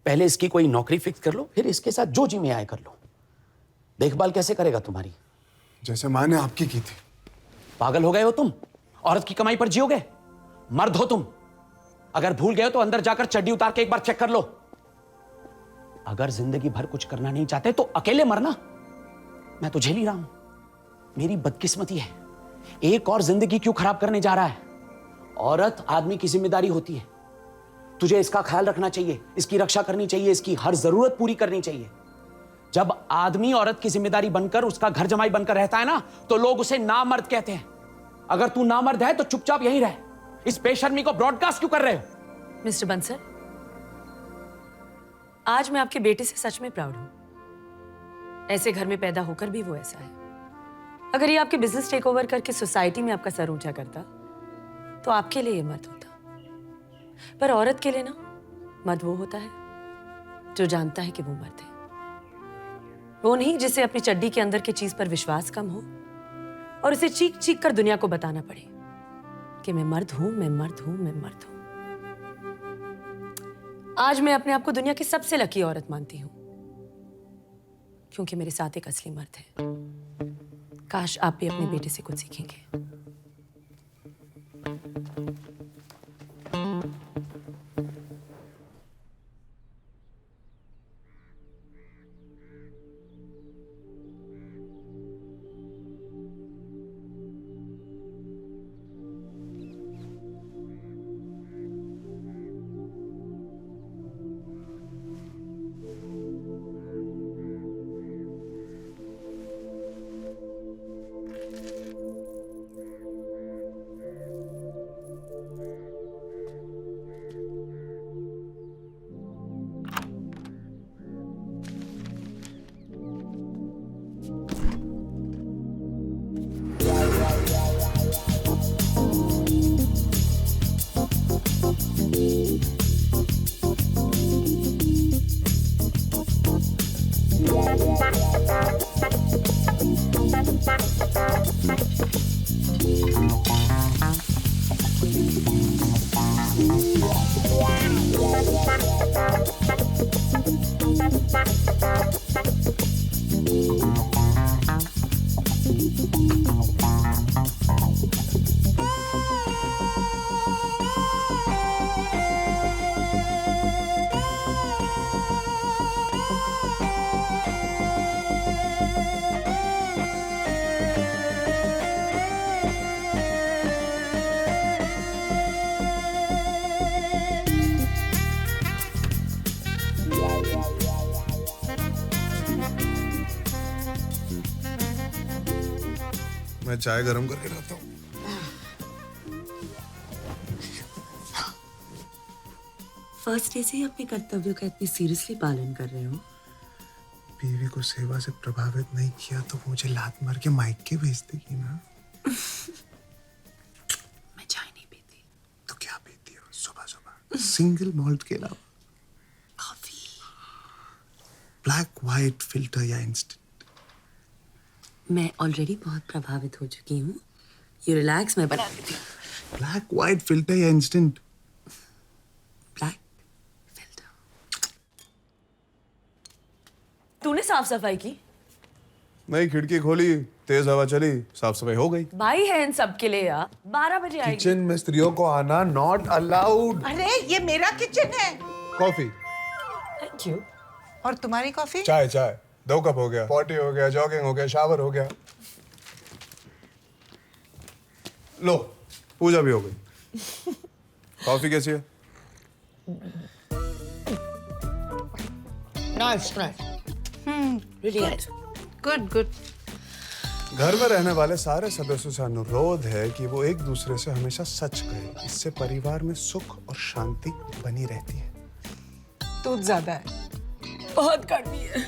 [SPEAKER 6] पहले इसकी कोई नौकरी फिक्स कर लो, फिर इसके साथ जो जी में आए कर लो। देखभाल कैसे करेगा तुम्हारी?
[SPEAKER 2] जैसे माँ ने आपकी की थी।
[SPEAKER 6] पागल हो गए हो तुम? औरत की कमाई पर जियोगे? मर्द हो तुम। अगर भूल गए हो तो अंदर जाकर चड्डी उतार के एक बार चेक कर लो। अगर जिंदगी भर कुछ करना नहीं चाहते तो अकेले मरना। मैं तो झेल ही रहा हूं। मेरी बदकिस्मती है। एक और जिंदगी क्यों खराब करने जा रहा है? औरत आदमी की जिम्मेदारी होती है। तुझे इसका ख्याल रखना चाहिए, इसकी रक्षा करनी चाहिए, इसकी हर जरूरत पूरी करनी चाहिए। जब आदमी औरत की जिम्मेदारी बनकर उसका घर जमाई बनकर रहता है ना, तो लोग उसे नामर्द कहते हैं। अगर तू नामर्द है तो चुपचाप यहीं रह। इस बेशर्मी को ब्रॉडकास्ट क्यों कर रहे हो?
[SPEAKER 1] मिस्टर बंसल, आज मैं आपके बेटे से सच में प्राउड हूं। ऐसे घर में पैदा होकर भी वो ऐसा है। अगर ये आपके बिजनेस टेक ओवर करके सोसाइटी में आपका सर ऊंचा करता तो आपके लिए ये मर्द होता। पर औरत के लिए ना, मर्द वो होता है जो जानता है कि वो मर्द है। वो नहीं जिसे अपनी चड्डी के अंदर की चीज पर विश्वास कम हो और उसे चीख चीख कर दुनिया को बताना पड़े कि मैं मर्द हूं, मैं मर्द हूं, मैं मर्द हूं। आज मैं अपने आप को दुनिया की सबसे लकी औरत मानती हूं, क्योंकि मेरे साथ एक असली मर्द है। काश आप भी अपने बेटे से कुछ सीखेंगे।
[SPEAKER 2] मैं चाय गरम करके लाता हूँ।
[SPEAKER 1] फर्स्ट डे से ही अपने कर्तव्यों का इतनी सीरियसली पालन कर रहे हो।
[SPEAKER 2] बीवी को सेवा से प्रभावित नहीं किया तो मुझे लात मार के माइक के भेज देगी ना।
[SPEAKER 1] मैं चाय नहीं पीती।
[SPEAKER 2] तो क्या पीती हो सुबह सुबह? सिंगल मॉल्ट के अलावा?
[SPEAKER 1] कॉफी।
[SPEAKER 2] ब्लैक व्हाइट फिल्टर या इंस्टेंट?
[SPEAKER 1] मैं ऑलरेडी बहुत प्रभावित हो चुकी हूँ। यू रिलैक्स, मैं बना देती हूँ।
[SPEAKER 2] ब्लैक व्हाइट फिल्टर या इंस्टेंट?
[SPEAKER 1] Black filter. तूने साफ सफाई की?
[SPEAKER 2] नहीं, खिड़की खोली, तेज हवा चली, साफ सफाई हो गई।
[SPEAKER 1] भाई है इन सब के लिए यार। 12 बजे आएगी।
[SPEAKER 2] किचन में स्त्रियों को आना नॉट अलाउड।
[SPEAKER 5] अरे ये मेरा किचन है।
[SPEAKER 2] कॉफी?
[SPEAKER 1] Thank you.
[SPEAKER 5] और तुम्हारी कॉफी?
[SPEAKER 2] चाय चाय 2 कप हो गया, पॉटी हो गया, जॉगिंग हो गया, शावर हो गया। लो, पूजा भी हो गई। कॉफी कैसी है?
[SPEAKER 5] Nice nice.
[SPEAKER 1] Really nice.
[SPEAKER 5] Good good.
[SPEAKER 2] घर में रहने वाले सारे सदस्यों से अनुरोध है कि वो एक दूसरे से हमेशा सच कहें। इससे परिवार में सुख और शांति बनी रहती है।
[SPEAKER 5] दूध ज्यादा है।
[SPEAKER 1] बहुत कड़वी है।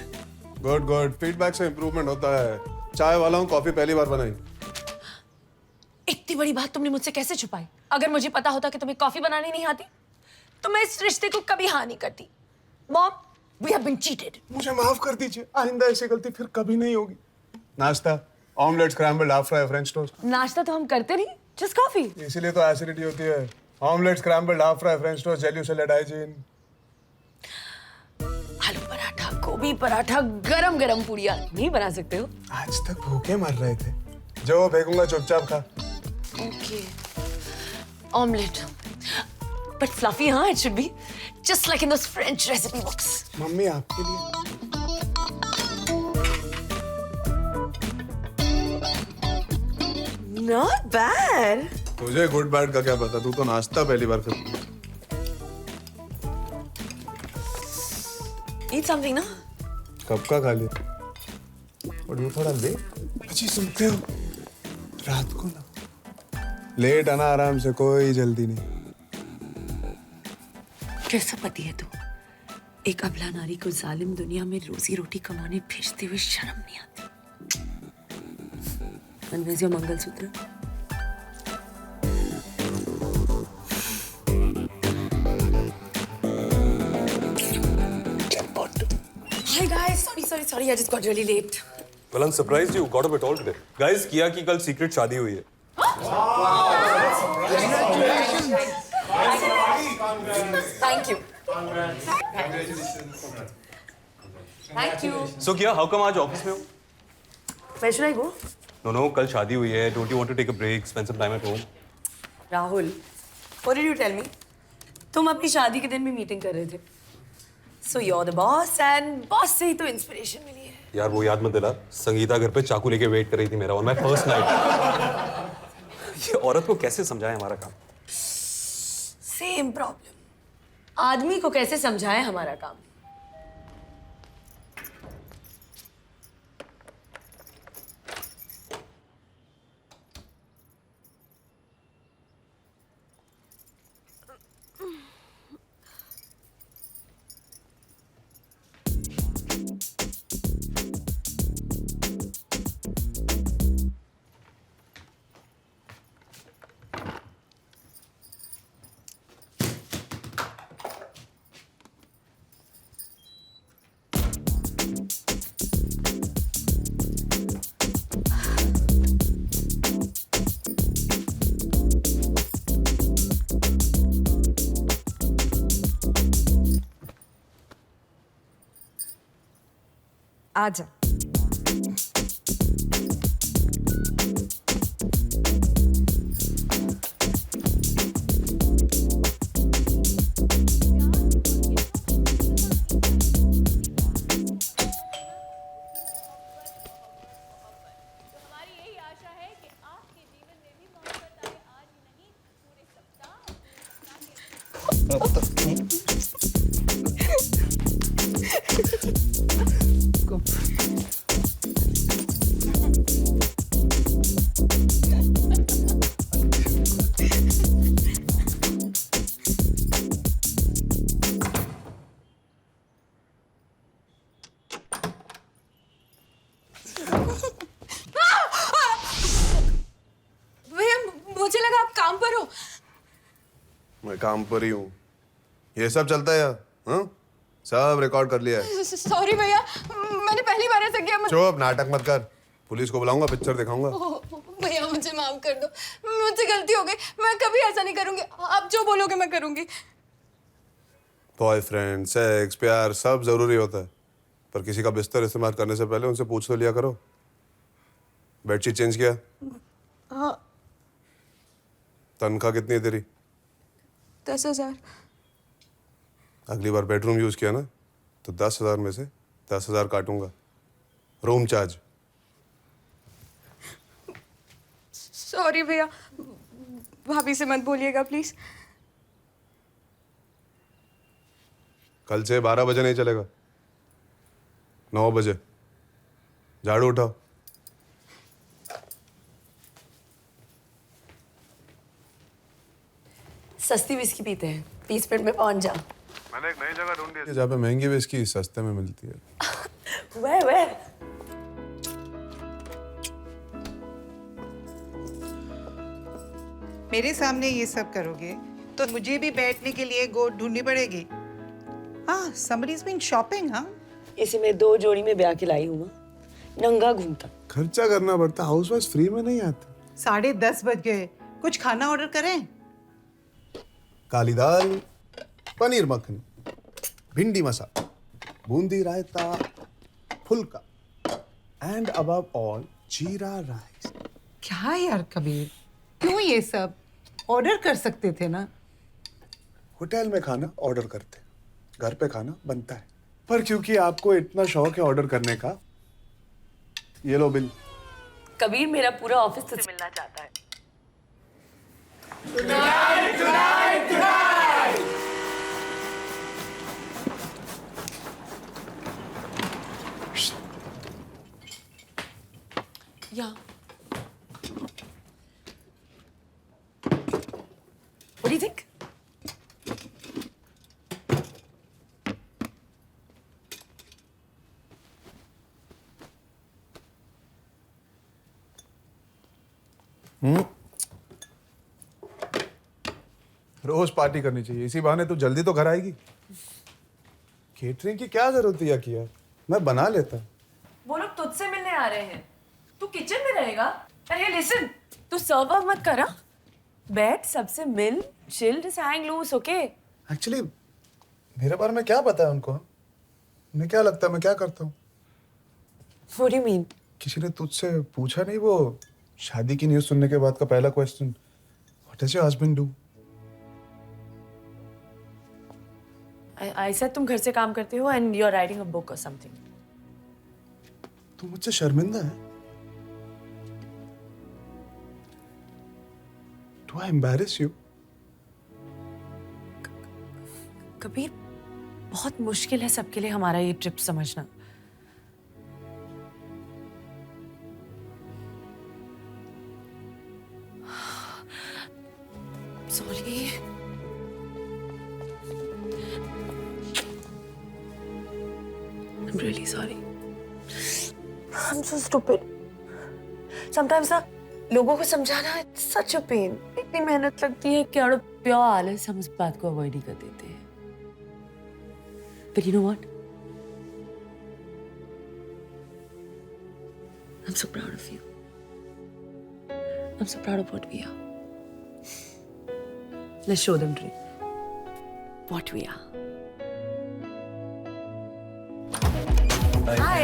[SPEAKER 2] गुड गुड, फीडबैक से इम्प्रूवमेंट होता है। चाय वाला हूँ, कॉफी पहली बार बनाई।
[SPEAKER 1] इतनी बड़ी बात तुमने मुझसे कैसे छुपाई? अगर मुझे पता होता कि तुम्हें कॉफी बनानी नहीं आती तो मैं इस रिश्ते को कभी हाँ नहीं करती। Mom, we have been cheated.
[SPEAKER 2] मुझे माफ कर दीजिए, आइंदा ऐसी गलती फिर कभी नहीं होगी। नाश्ता, omelette, scrambled, half fry, French toast.
[SPEAKER 1] नाश्ता तो हम करते नहीं, जस्ट कॉफी।
[SPEAKER 2] इसीलिए तो एसिडिटी होती है। Omelette, scrambled, half fry, French toast, jelly salad, hygiene.
[SPEAKER 1] आलू पराठा, गोभी पराठा, गरम गरम पूड़ियाँ नहीं बना सकते हो?
[SPEAKER 2] आज तक भूखे मर रहे थे। जो फेंकूंगा चुपचाप खा।
[SPEAKER 1] Okay, omelette, but fluffy. हाँ, it should be just like in those French recipe books.
[SPEAKER 2] Mummy आपके लिए।
[SPEAKER 1] Not bad.
[SPEAKER 2] तुझे गुड बैड का क्या पता, तू तो नाश्ता पहली बार करती है।
[SPEAKER 1] ईट समथिंग ना।
[SPEAKER 2] कब का खा लिया? और ये थोड़ा ले। अच्छी सुनते हो? रात को ना लेट आना, आराम से, कोई जल्दी नहीं।
[SPEAKER 1] कैसा पति है तू? एक अबला नारी को जालिम दुनिया में रोजी रोटी कमाने भेजते हुए शर्म नहीं आती? And where's your mangalsutra? Hi guys, sorry, I just got really late.
[SPEAKER 7] Well, I'm surprised you got up at all today. Guys, किया की कल सीक्रेट शादी हुई है।
[SPEAKER 1] Thank you. Thank you.
[SPEAKER 7] So किया, how come आज ऑफिस में हो?
[SPEAKER 1] Where should I go?
[SPEAKER 7] No, कल शादी हुई है. Don't you want to take a break, spend some time at home?
[SPEAKER 1] Rahul, what did you tell me? तुम अपनी शादी के दिन भी मीटिंग कर रहे थे. So you're the boss and boss से ही तो इंस्पिरेशन मिली है.
[SPEAKER 7] यार वो याद मत दिला. संगीता घर पे चाकू लेके वेट कर रही थी मेरा on my first night. ये औरत को कैसे समझाए हमारा काम?
[SPEAKER 1] Same problem. आदमी को कैसे समझाए हमारा काम?
[SPEAKER 3] आजा।
[SPEAKER 8] मैं काम पर ही हूँ। ये सब चलता है यार, हाँ? सब रिकॉर्ड कर लिया है।
[SPEAKER 9] सॉरी भैया, मैंने पहली बार ऐसा किया।
[SPEAKER 8] चुप, नाटक मत कर। पुलिस को बुलाऊंगा, पिक्चर दिखाऊंगा।
[SPEAKER 9] भैया मुझे माफ कर दो, मुझसे गलती हो गई, मैं कभी ऐसा नहीं करूंगी। आप जो बोलोगे मैं करूंगी।
[SPEAKER 8] बॉयफ्रेंड, सेक्स, प्यार सब जरूरी होता है, पर किसी का बिस्तर इस्तेमाल करने से पहले उनसे पूछ तो लिया करो। बेडशीट चेंज किया?
[SPEAKER 9] हाँ।
[SPEAKER 8] तनख्वाह कितनी है तेरी?
[SPEAKER 9] 10,000।
[SPEAKER 8] अगली बार बेडरूम यूज किया ना तो 10,000 में से 10,000 काटूंगा। Room charge.
[SPEAKER 9] सॉरी भैया, भाभी से मत बोलिएगा प्लीज।
[SPEAKER 8] कल से 12 बजे नहीं चलेगा, 9 बजे। झाड़ू उठाओ।
[SPEAKER 1] सस्ती विस्की पीते हैं, 30 मिनट में पहुंच जा।
[SPEAKER 8] मैंने एक नई जगह ढूंढी है जहाँ पे महंगी विस्की सस्ते में मिलती है।
[SPEAKER 1] Where?
[SPEAKER 5] मेरे सामने ये सब करोगे तो मुझे भी बैठने के लिए गोद ढूंढनी पड़ेगी। हाँ, somebody's been shopping, हाँ?
[SPEAKER 1] इसी में 2 जोड़ी में ब्याह के लाई हूँ मैं, नंगा घूमता।
[SPEAKER 8] खर्चा करना पड़ता, हाउसवाइफ फ्री में नहीं आती।
[SPEAKER 5] 10:30 बज गए, कुछ खाना ऑर्डर करें?
[SPEAKER 8] काली दाल, पनीर मखनी, भिंडी मसाला, बूंदी रायता, फुल्का, एंड अबव ऑल जीरा राइस।
[SPEAKER 5] क्या यार कबीर, क्यों ये सब? ऑर्डर कर सकते थे ना।
[SPEAKER 2] होटल में खाना ऑर्डर करते, घर पे खाना बनता है, पर क्योंकि आपको इतना शौक है ऑर्डर करने का, ये लो बिल।
[SPEAKER 1] कबीर मेरा पूरा ऑफिस तुझसे मिलना चाहता है। Yeah. What do you think?
[SPEAKER 2] रोज पार्टी करनी चाहिए, इसी बहाने तू जल्दी तो घर आएगी। केटरिंग की क्या जरूरत है किया, मैं बना लेता।
[SPEAKER 1] वो लोग तुझसे मिलने आ रहे हैं, तू किचन में रहेगा। अरे लिसन, तू सर्व मत करा, बैठ सबसे मिल, chill, just hang loose, okay?
[SPEAKER 2] Actually मेरे बारे में क्या पता है उनको? उन्हें क्या लगता है मैं क्या करता हूँ?
[SPEAKER 1] What do you mean?
[SPEAKER 2] किसी ने तुझसे पूछा नहीं वो शादी की न्यूज़ सुनने के बाद का पहला question, what does your husband do?
[SPEAKER 1] I said तुम घर से काम करते हो and you're writing a book or something.
[SPEAKER 2] तू मुझसे शर्मिंदा है? Do I embarrass you?
[SPEAKER 1] Kabir, बहुत मुश्किल है सबके लिए हमारा ये ट्रिप समझना। Sorry. I'm really sorry. I'm so stupid. Sometimes ना लोगों को समझाना it's such a pain. इतनी मेहनत लगती है कि out of pure आलस हम इस बात को avoid ही कर देते हैं. But you know what? I'm so proud of you. I'm so proud of what we are. Let's show them, Dre, what we are. Hi.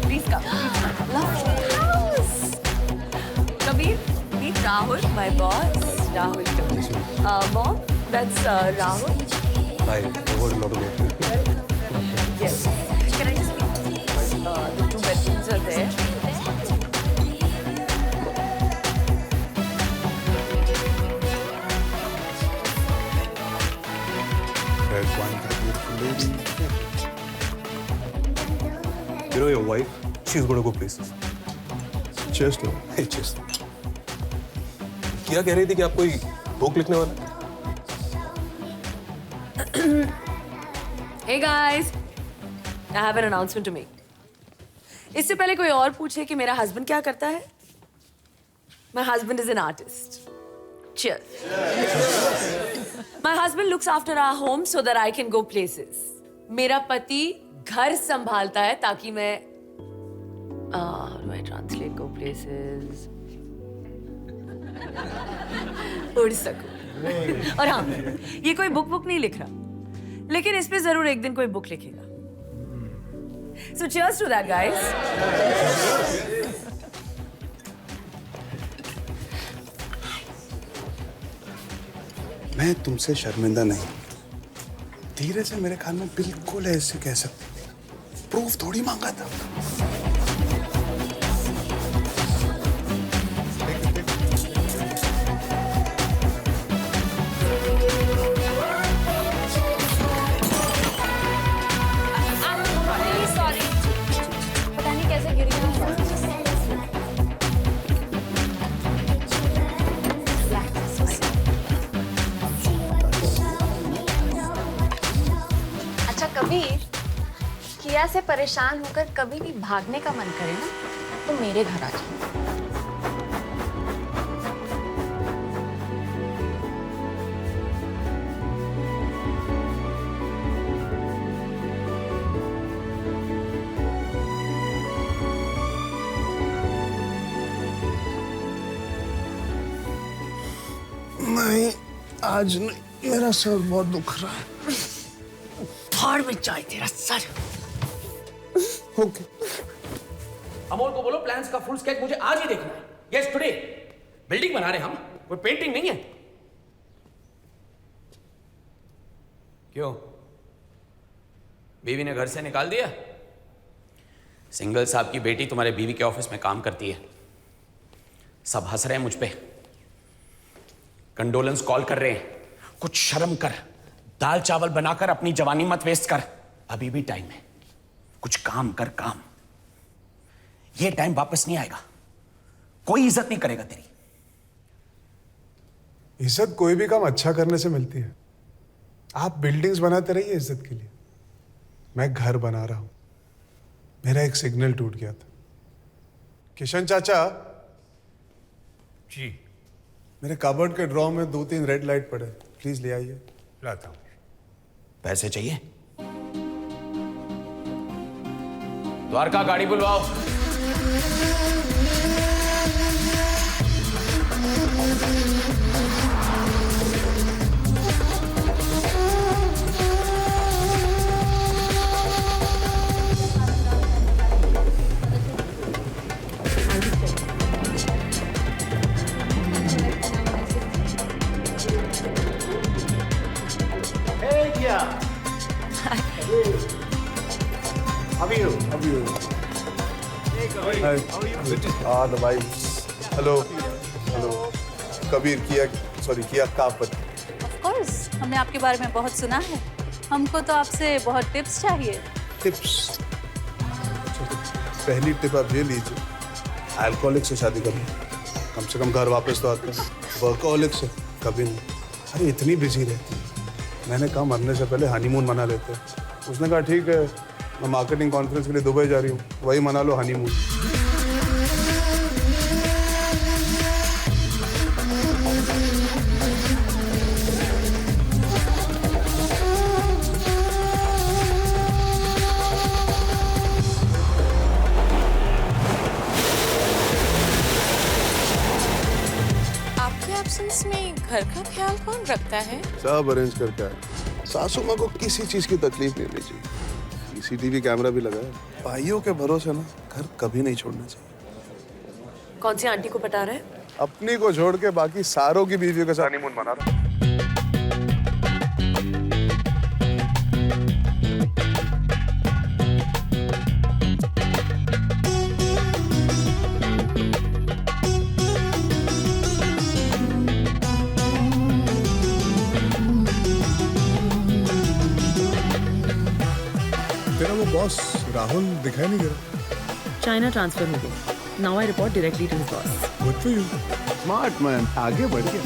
[SPEAKER 1] Please come. Lovely house. Kabir, meet Rahul, my boss. Rahul Kabir. Mom, that's Rahul.
[SPEAKER 7] Hi, I would love to meet you.
[SPEAKER 1] Yes. Can I just meet? The 2 bedrooms are there.
[SPEAKER 2] Red wine for a beautiful lady.
[SPEAKER 7] You know your wife, she's going to go places.
[SPEAKER 2] Cheers to
[SPEAKER 7] Hey, cheers. क्या कह रही थी कि आप कोई बुक लिखने वाला है?
[SPEAKER 1] Hey guys, I have an announcement to make. इससे पहले कोई और पूछे कि मेरा हस्बैंड क्या करता है? My husband is an artist. Cheers. My husband looks after our home so that I can go places. मेरा पति घर संभालता है ताकि मैं how do I translate go places? उड़ सकूं. और हाँ, ये कोई बुक नहीं लिख रहा, लेकिन इस पे जरूर एक दिन कोई बुक लिखेगा. So cheers to that, guys.
[SPEAKER 2] मैं तुमसे शर्मिंदा नहीं. धीरे से मेरे ख्याल में बिल्कुल ऐसे कह सकते. प्रूफ थोड़ी मांगा था.
[SPEAKER 3] Sorry. पता नहीं कैसे गिर गया. अच्छा कबीर, किया से परेशान होकर कभी भी भागने का मन करे ना तो मेरे घर आ जाओ.
[SPEAKER 2] नहीं, आज नहीं. मेरा सर बहुत दुख रहा है.
[SPEAKER 1] फाड़ में जाए तेरा सर.
[SPEAKER 2] ओके.
[SPEAKER 6] अमोल को बोलो प्लान्स का फुल स्केच मुझे आज ही देखना है. Yes today. बिल्डिंग बना रहे हम, कोई पेंटिंग नहीं है. क्यों, बीवी ने घर से निकाल दिया? सिंगल साहब की बेटी तुम्हारे बीवी के ऑफिस में काम करती है. सब हंस रहे हैं मुझ पे, कंडोलेंस कॉल कर रहे हैं. कुछ शर्म कर. दाल चावल बनाकर अपनी जवानी मत वेस्ट कर. अभी भी टाइम है. कुछ काम कर, काम. ये टाइम वापस नहीं आएगा. कोई इज्जत नहीं करेगा तेरी.
[SPEAKER 2] इज्जत कोई भी काम अच्छा करने से मिलती है. आप बिल्डिंग्स बनाते रहिए इज्जत के लिए. मैं घर बना रहा हूं. मेरा एक सिग्नल टूट गया था. किशन चाचा
[SPEAKER 10] जी.
[SPEAKER 2] मेरे कबर्ड के ड्रॉ में 2-3 रेड लाइट पड़े, प्लीज ले आइए.
[SPEAKER 10] लाता हूं.
[SPEAKER 6] पैसे चाहिए? द्वारका गाड़ी बुलवाओ.
[SPEAKER 2] The vibes. Hello hello. Kabir Kiya कापत.
[SPEAKER 11] Of course, हमने आपके बारे में बहुत सुना है. हमको तो आपसे बहुत टिप्स चाहिए.
[SPEAKER 2] टिप्स. पहली टिप आप ये लीजिए, अल्कोहलिक से शादी करो. कम से कम घर वापस तो आते हैं. वर्कोहलिक से कभी नहीं. अरे इतनी बिजी रहती है. मैंने कहा मरने से पहले हनीमून मना लेते हैं. उसने कहा ठीक है, मैं मार्केटिंग कॉन्फ्रेंस के लिए दुबई जा रही हूँ, वही मना लो हनीमून.
[SPEAKER 9] आपके एब्सेंस में घर का ख्याल कौन रखता है?
[SPEAKER 8] सब अरेंज करके आए. सासू माँ को किसी चीज की तकलीफ नहीं होनी चाहिए. सीसीटीवी कैमरा भी लगा है. भाइयों के भरोसे ना घर कभी नहीं छोड़ना चाहिए.
[SPEAKER 1] कौन सी आंटी को पटा रहा है?
[SPEAKER 8] अपनी को छोड़ के बाकी सारों की बीवियों के साथ हनीमून मना रहा.
[SPEAKER 2] तेरा वो बॉस राहुल दिखाई नहीं दे रहा.
[SPEAKER 1] चाइना ट्रांसफर हो गया. Now I report directly to his boss.
[SPEAKER 2] Good for you.
[SPEAKER 8] Smart man, आगे बढ़ गया.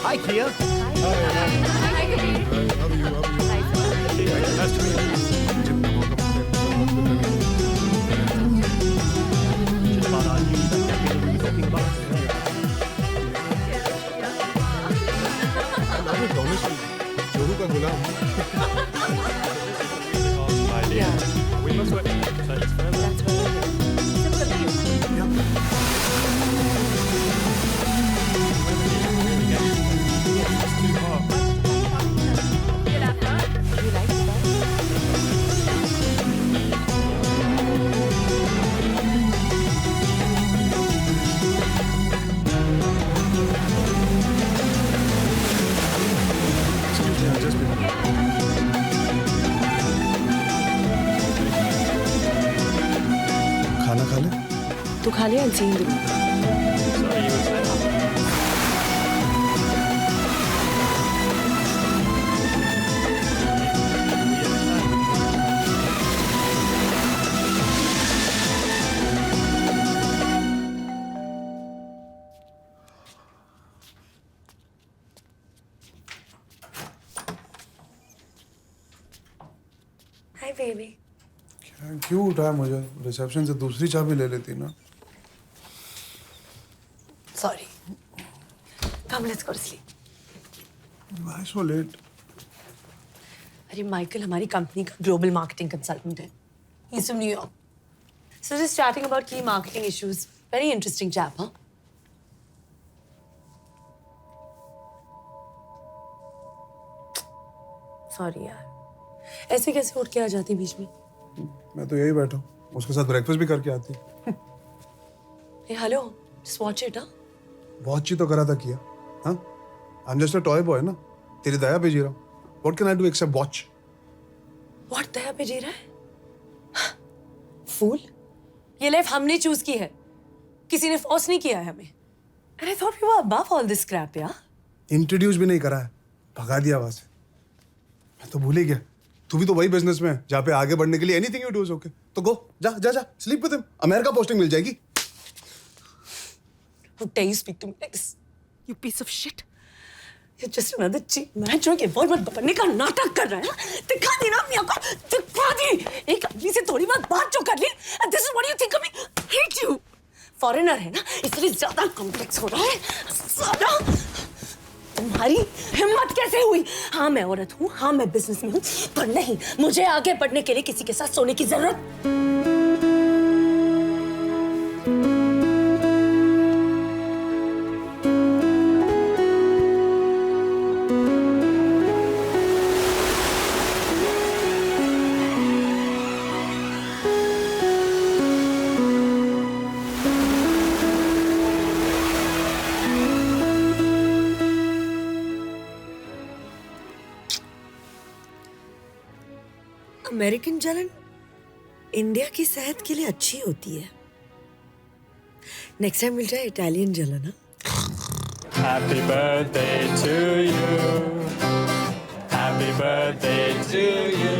[SPEAKER 10] हाय किया.
[SPEAKER 1] तू खा लिया सीन दे। Hi baby.
[SPEAKER 2] क्यों उठाया मुझे? रिसेप्शन से दूसरी चाबी ले लेती ना।
[SPEAKER 1] Sorry. Come let's go to sleep.
[SPEAKER 2] Why so late?
[SPEAKER 1] अरे माइकल हमारी कंपनी का ग्लोबल मार्केटिंग कंसल्टेंट है। He's from New York. So just chatting about key marketing issues. Very interesting chap, huh? Sorry यार। ऐसे कैसे उठ के आ जाती बीच में?
[SPEAKER 2] मैं तो यही बैठा हूँ, उसके साथ ब्रेकफास्ट भी करके आती।
[SPEAKER 1] Hey, hello. Just watch it, huh?
[SPEAKER 2] Watch ही तो करा था किया, हाँ? I'm just a toy boy ना, तेरी दया पे जी रहा हूँ। What can I do except watch?
[SPEAKER 1] What दया पे जी रहा है? फूल? ये लाइफ हमने चूज की है, किसी ने फोर्स नहीं किया है हमें। And I thought we were above all this crap, यार।
[SPEAKER 2] इंट्रोड्यूस भी नहीं करा है, भगा दिया वहां से। मैं तो भूल ही गया, तू भी तो वही बिजनेस में है जहाँ पे आगे बढ़ने के लिए anything you do is okay. तो गो, जा जा जा, sleep with him, America posting मिल जाएगी।
[SPEAKER 1] How dare you speak to me like this? You piece of shit. You're just another cheap man जो कि बहुत बनने का नाटक कर रहा है। दिखा दी ना अपनी आंखों, दिखा दी। एक आदमी से थोड़ी बात जो कर ली, and this is what you think of me? Hate you. Foreigner है ना, इसलिए ज्यादा कॉम्प्लेक्स हो रहा है। ज्यादा। तुम्हारी हिम्मत कैसे हुई? हाँ मैं औरत हूँ, हाँ मैं बिजनेस में हूँ, पर नहीं, मुझे आगे बढ़ने के लिए किसी के साथ सोने की जरूरत। अमेरिकन जलन इंडिया की सेहत के लिए अच्छी होती है। नेक्स्ट टाइम मिल जाए इटालियन जलन। हाँ?
[SPEAKER 12] Happy birthday to you. Happy birthday to you.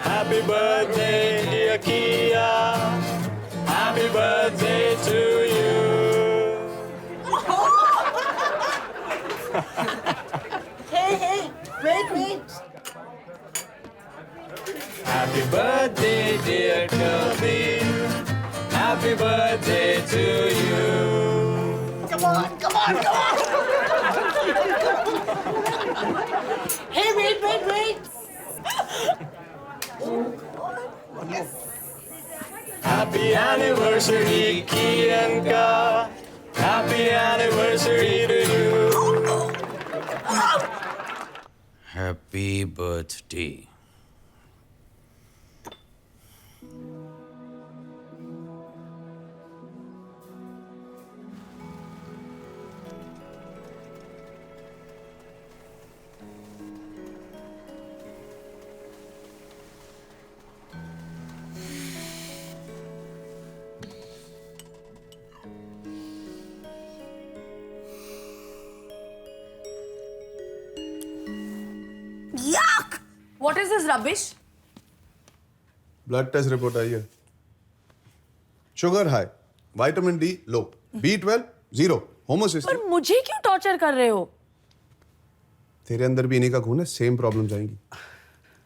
[SPEAKER 12] Happy birthday, dear Kia. Happy birthday to you.
[SPEAKER 1] Hey, wait.
[SPEAKER 12] Happy birthday, dear Kirby. Happy birthday to you.
[SPEAKER 1] Come on. Hey, wait.
[SPEAKER 12] Happy anniversary, Kianka. Happy anniversary to you.
[SPEAKER 6] Happy birthday.
[SPEAKER 1] Yuck! What is this rubbish?
[SPEAKER 2] Blood test report आई है। Sugar high, vitamin D low, B12 0, homocysteine.
[SPEAKER 1] पर मुझे क्यों टॉर्चर कर रहे हो?
[SPEAKER 2] तेरे अंदर भी इन्हीं का खून है, सेम प्रॉब्लम जाएंगी।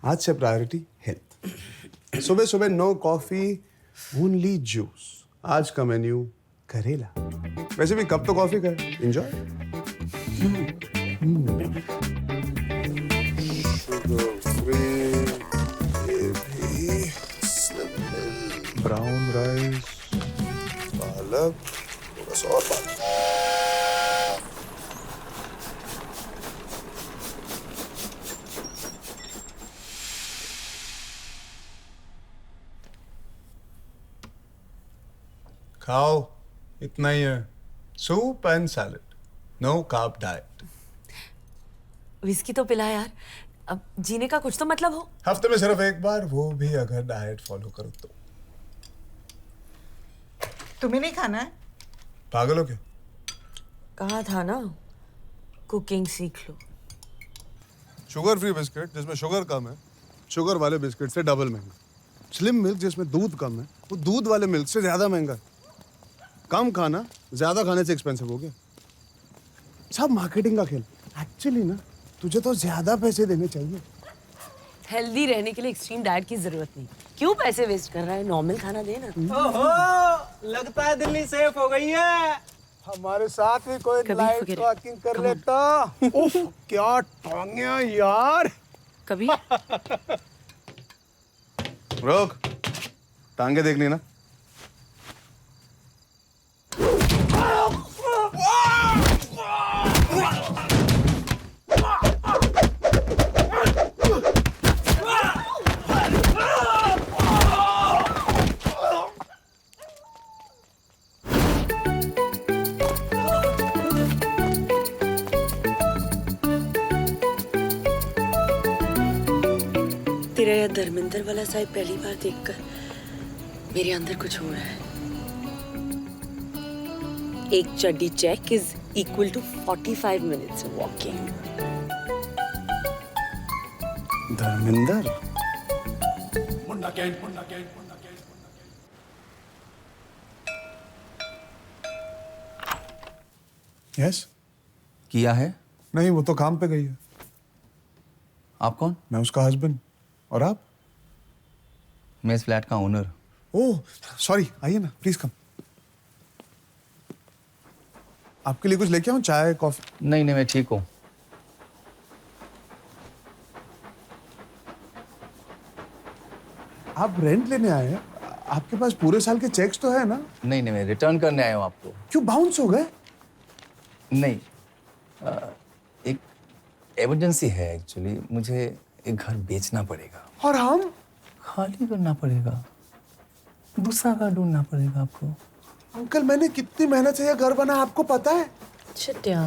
[SPEAKER 2] आज से प्रायोरिटी हेल्थ। सुबह सुबह नो कॉफी, ओनली जूस। आज का मेन्यू करेला। वैसे भी कब तो कॉफी का एंजॉय। ब्राउन राइस, पालक, थोड़ा सा और पालक। खाओ, इतना ही है। Soup and salad, no carb diet.
[SPEAKER 1] Whisky तो पिला यार, अब जीने का कुछ तो मतलब हो।
[SPEAKER 2] हफ्ते में सिर्फ एक बार, वो भी अगर डाइट फॉलो करो तो।
[SPEAKER 5] तुम्हें नहीं खाना है?
[SPEAKER 2] पागल हो क्या?
[SPEAKER 1] कहा था ना कुकिंग सीख लो।
[SPEAKER 2] शुगर फ्री बिस्किट जिसमें शुगर कम है, शुगर वाले बिस्किट से डबल महंगा। स्लिम मिल्क जिसमें दूध कम है, वो दूध वाले मिल्क से ज्यादा महंगा है। कम खाना ज्यादा खाने से एक्सपेंसिव हो गया। सब मार्केटिंग का खेल। एक्चुअली ना तुझे तो ज्यादा पैसे देने चाहिए।
[SPEAKER 1] हेल्दी रहने के लिए एक्सट्रीम डाइट की जरूरत नहीं। क्यों पैसे वेस्ट कर रहा है? नॉर्मल खाना देना।
[SPEAKER 12] ओहो, लगता है दिल्ली सेफ हो गई है।
[SPEAKER 2] हमारे साथ भी कोई
[SPEAKER 1] कभी
[SPEAKER 2] लाइट
[SPEAKER 1] forget it.
[SPEAKER 2] वॉकिंग कर लेता। उफ, क्या टांगिया यार।
[SPEAKER 1] कभी
[SPEAKER 2] रोक, टांगे देखनी ना।
[SPEAKER 1] तेरा यह धर्मेंद्र वाला साइड पहली बार देखकर मेरे अंदर कुछ हो रहा है। एक चड्डी check is equal to 45 minutes walking.
[SPEAKER 2] Dharmendra, yes.
[SPEAKER 13] किया है?
[SPEAKER 2] नहीं, वो तो काम पे गई है।
[SPEAKER 13] आप कौन?
[SPEAKER 2] मैं उसका हस्बैंड। और आप?
[SPEAKER 13] मैं इस फ्लैट का ओनर।
[SPEAKER 2] ओह सॉरी, आइए ना प्लीज कम। आपके लिए कुछ लेके आऊं? चाय कॉफी?
[SPEAKER 13] नहीं नहीं, मैं ठीक हूँ।
[SPEAKER 2] आप रेंट लेने आए हैं? आपके पास पूरे साल के चेक्स तो है ना?
[SPEAKER 13] नहीं नहीं, मैं रिटर्न करने आया हूँ आपको।
[SPEAKER 2] क्यों बाउंस हो गए?
[SPEAKER 13] नहीं, एक इमरजेंसी है एक्चुअली। मुझे एक घर बेचना पड़ेगा।
[SPEAKER 2] और हम?
[SPEAKER 13] खाली करना पड़ेगा, दूसरा घर ढूंढना पड़ेगा आपको।
[SPEAKER 2] अंकल, मैंने कितनी मेहनत से यह घर बना, आपको पता है?
[SPEAKER 1] चिट्या,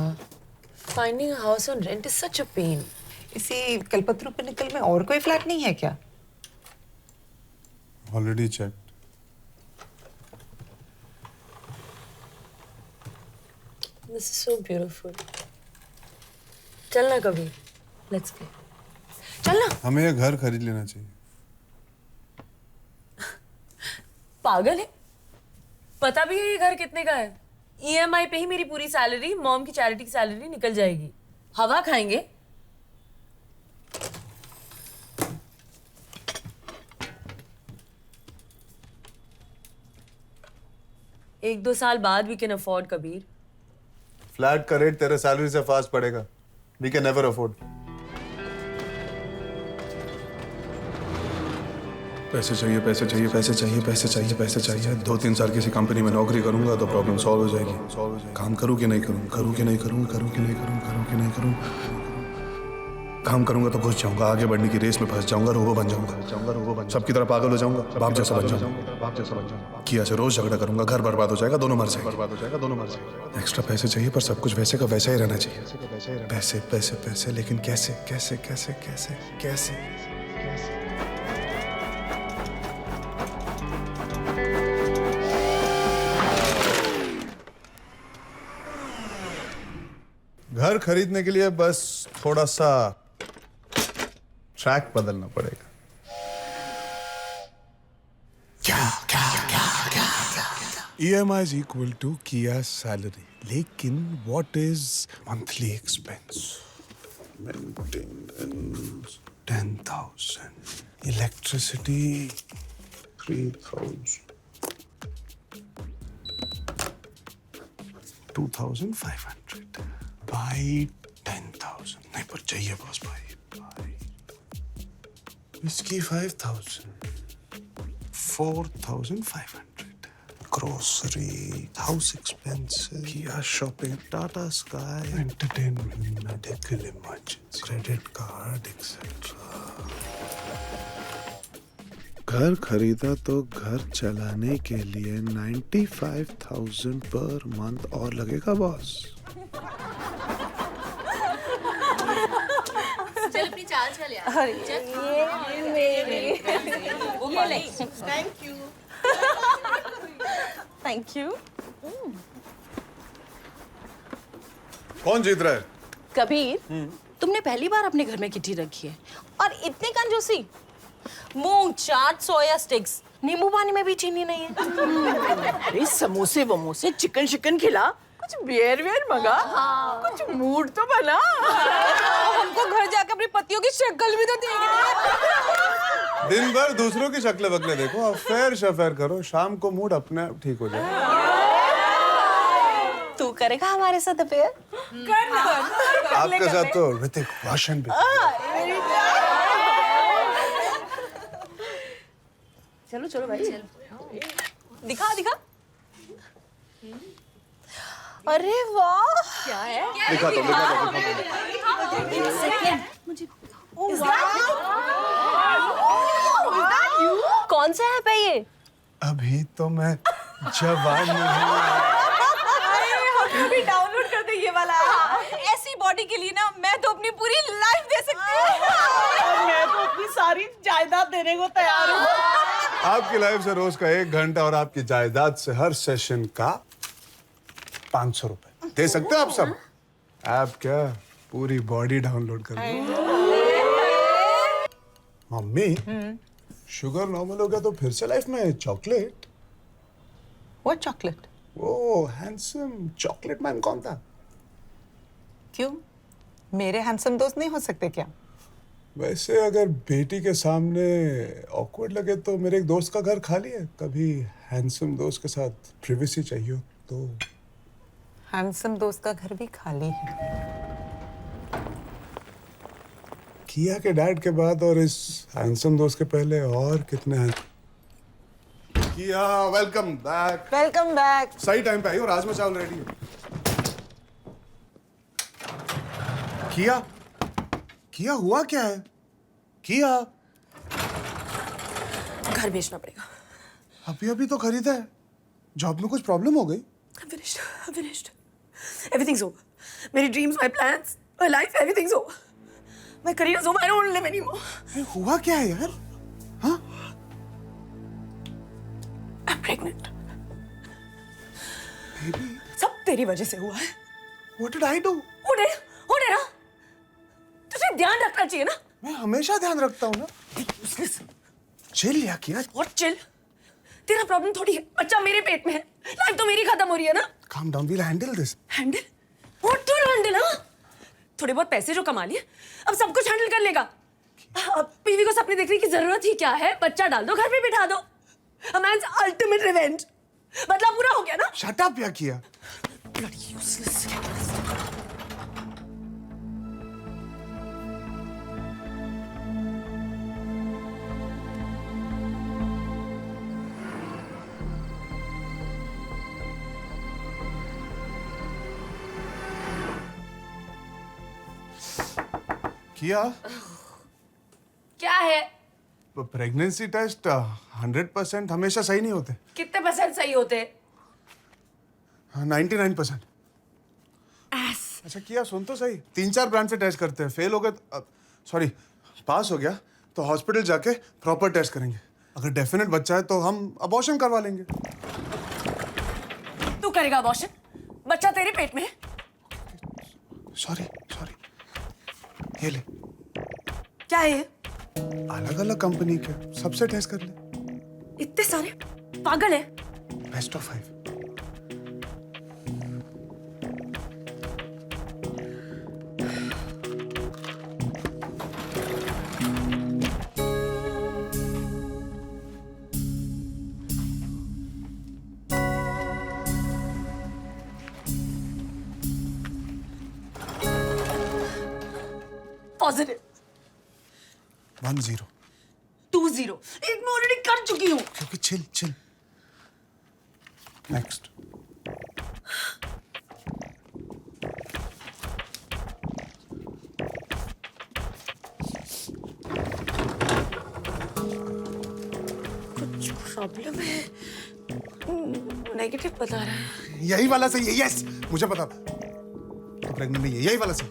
[SPEAKER 1] finding a house on rent is such a pain.
[SPEAKER 5] इसी कलपतरू पे निकल में और कोई फ्लैट नहीं है क्या?
[SPEAKER 2] Already check.
[SPEAKER 1] This is so beautiful. चलना कभी, let's play. चलना।
[SPEAKER 2] हमें यह घर खरीद लेना चाहिए।
[SPEAKER 1] पागल है? पता भी है ये घर कितने का है? EMI पे ही मेरी पूरी सैलरी, मॉम की चैरिटी की सैलरी निकल जाएगी। हवा खाएंगे। एक दो साल बाद we can afford, Kabir.
[SPEAKER 2] Flat का रेट तेरे सैलरी से फास्ट पड़ेगा। We can never afford. पैसे चाहिए, पैसे चाहिए, पैसे चाहिए, पैसे चाहिए, पैसे चाहिए। 2-3 साल किसी कंपनी में नौकरी करूंगा तो प्रॉब्लम सॉल्व हो जाएगी। काम करूं कि नहीं करूं, करूं कि नहीं करूं, करूं कि नहीं करूं, करूं कि नहीं करूं। काम करूंगा तो घुस जाऊंगा, आगे बढ़ने की रेस में फंस जाऊंगा, रोबो बन जाऊंगा, सबकी तरह पागल हो जाऊंगा, बाप जैसा बन जाऊंगा। किया से रोज झगड़ा करूंगा, घर बर्बाद हो जाएगा, दोनों मर जाएंगे। एक्स्ट्रा पैसे चाहिए पर सब कुछ वैसे का वैसा ही रहना चाहिए। पैसे पैसे पैसे, लेकिन कैसे कैसे कैसे कैसे कैसे? घर खरीदने के लिए बस थोड़ा सा ट्रैक बदलना पड़ेगा। EMI is equal to Kia salary. लेकिन what is monthly expense? Maintenance 10,000. Electricity 3,000. 2,500. Buy 10,000. नहीं पर चाहिए बॉस भाई। Whiskey 5,000. 4,500. Grocery, house expenses, Kia shopping, Tata Sky, entertainment, medical emergency, credit card, etc. घर खरीदा तो घर चलाने के लिए 95,000 पर मंथ और लगेगा बॉस।
[SPEAKER 9] चल अपनी चाल चल यार।
[SPEAKER 11] ये मेरी।
[SPEAKER 9] Thank you.
[SPEAKER 14] Thank you.
[SPEAKER 8] कौन जीत रहा है?
[SPEAKER 14] कबीर, तुमने पहली बार अपने घर में किटी रखी है और इतनी कंजूसी। मूंग चाट, सोया स्टिक्स, नींबू पानी में भी चीनी नहीं है। अरे समोसे वमोसे, चिकन शिकन खिला, कुछ बियर वियर मंगा, कुछ मूड तो बना। हमको घर जाकर अपनी पतियों की शक्ल भी तो देखनी।
[SPEAKER 8] दिन भर दूसरों की शक्लें वकलें देखो, अफेयर शफेयर करो, शाम को मूड अपने आप ठीक हो जाए।
[SPEAKER 14] तू करेगा हमारे साथ अफेयर? करना।
[SPEAKER 8] आपके साथ तो ऋतिक रोशन भी।
[SPEAKER 1] चलो चलो भाई, चलो।
[SPEAKER 14] दिखा दिखा। अरे वाह, क्या है?
[SPEAKER 8] दिखा दो।
[SPEAKER 14] कौन सा ऐप है ये?
[SPEAKER 8] अभी तो मैं जवान हूँ।
[SPEAKER 14] हम भी डाउनलोड कर दे ये वाला। ऐसी बॉडी के लिए ना मैं तो अपनी पूरी लाइफ दे सकती हूँ। मैं तो अपनी सारी जायदाद देने को तैयार हूँ।
[SPEAKER 8] आपकी लाइफ से रोज का 1 घंटा और आपकी जायदाद से हर सेशन का 500 रुपए दे सकते हो आप सब। आप क्या पूरी बॉडी डाउनलोड कर लो। मम्मी, शुगर नॉर्मल हो गया तो फिर से लाइफ में चॉकलेट।
[SPEAKER 5] What chocolate?
[SPEAKER 8] वो हैंडसम चॉकलेट मैन कौन था?
[SPEAKER 5] क्यों? मेरे हैंडसम दोस्त नहीं हो सकते क्या?
[SPEAKER 8] वैसे अगर बेटी के सामने ऑकवर्ड लगे तो मेरे एक दोस्त का घर खाली है। कभी हैंडसम दोस्त के साथ प्रिवेसी चाहिए हो तो।
[SPEAKER 5] हैंडसम दोस्त का घर भी खाली है।
[SPEAKER 8] किया के डैड के बाद और इस हैंडसम दोस्त के पहले और कितने हैं? किया, वेलकम बैक।
[SPEAKER 5] Welcome back.
[SPEAKER 8] सही टाइम पे आई हो, राजमा चावल रेडी है। किया हुआ क्या है? किया,
[SPEAKER 1] घर बेचना पड़ेगा।
[SPEAKER 8] अभी अभी तो खरीदा है। जॉब में कुछ प्रॉब्लम हो गई?
[SPEAKER 1] I'm finished. Everything's over. मेरी dreams, my plans, my life, everything's over. My career's over. I don't want to live anymore.
[SPEAKER 8] हुआ क्या है यार? हाँ?
[SPEAKER 1] I'm pregnant.
[SPEAKER 8] Baby,
[SPEAKER 1] सब तेरी वजह से हुआ है।
[SPEAKER 8] what did I do?
[SPEAKER 1] हो दे ना। तुझे ध्यान रखना चाहिए ना।
[SPEAKER 8] मैं हमेशा ध्यान रखता हूँ ना। चिल या किया?
[SPEAKER 1] What chill? तेरा प्रॉब्लम थोड़ी है। बच्चा मेरे पेट में है। लाइफ तो मेरी खत्म हो रही है ना।
[SPEAKER 8] Calm down, we'll handle this.
[SPEAKER 1] Handle? What to handle? हाँ? थोड़े बहुत पैसे जो कमा लिए, अब सब कुछ हैंडल कर लेगा। अब बीवी को सपने देखने की जरूरत ही क्या है? बच्चा डाल दो, घर पे बिठा दो। A man's ultimate revenge. बदला पूरा हो गया ना?
[SPEAKER 8] Shut up या किया?
[SPEAKER 1] Bloody useless.
[SPEAKER 8] किया?
[SPEAKER 1] क्या है?
[SPEAKER 8] प्रेगनेंसी टेस्ट 100% हमेशा सही नहीं होते।
[SPEAKER 1] कितने परसेंट सही होते?
[SPEAKER 8] 99%। अच्छा किया, सुन तो सही। 3-4 ब्रांड से टेस्ट करते हैं। फेल हो गए, सॉरी, पास हो गया तो हॉस्पिटल जाके प्रॉपर टेस्ट करेंगे। अगर डेफिनेट बच्चा है तो हम अबॉर्शन करवा लेंगे।
[SPEAKER 1] तू करेगा अबॉर्शन? बच्चा तेरे पेट में है।
[SPEAKER 8] सॉरी, ये ले।
[SPEAKER 1] क्या है ये?
[SPEAKER 8] अलग अलग कंपनी के, सबसे टेस्ट कर ले।
[SPEAKER 1] इतने सारे? पागल है?
[SPEAKER 8] Best of 5।
[SPEAKER 1] पॉजिटिव।
[SPEAKER 8] 1-0।
[SPEAKER 1] 2-0। एक मैं ऑलरेडी कर चुकी हूँ।
[SPEAKER 8] क्योंकि चिल। नेक्स्ट।
[SPEAKER 1] कुछ प्रॉब्लम है। नेगेटिव बता रहा है।
[SPEAKER 8] यही वाला सही है। यस, मुझे पता था तो प्रेग्नेंट नहीं है। यही वाला सही।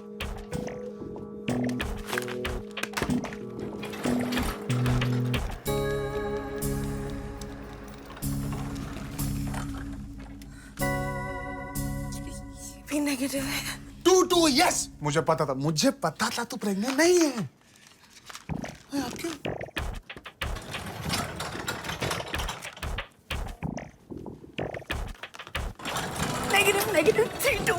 [SPEAKER 14] भी नेगेटिव है।
[SPEAKER 8] 2 यस, मुझे पता था तू प्रेग्नेंट नहीं है। अरे, आप क्यों?
[SPEAKER 14] नेगेटिव 3-2।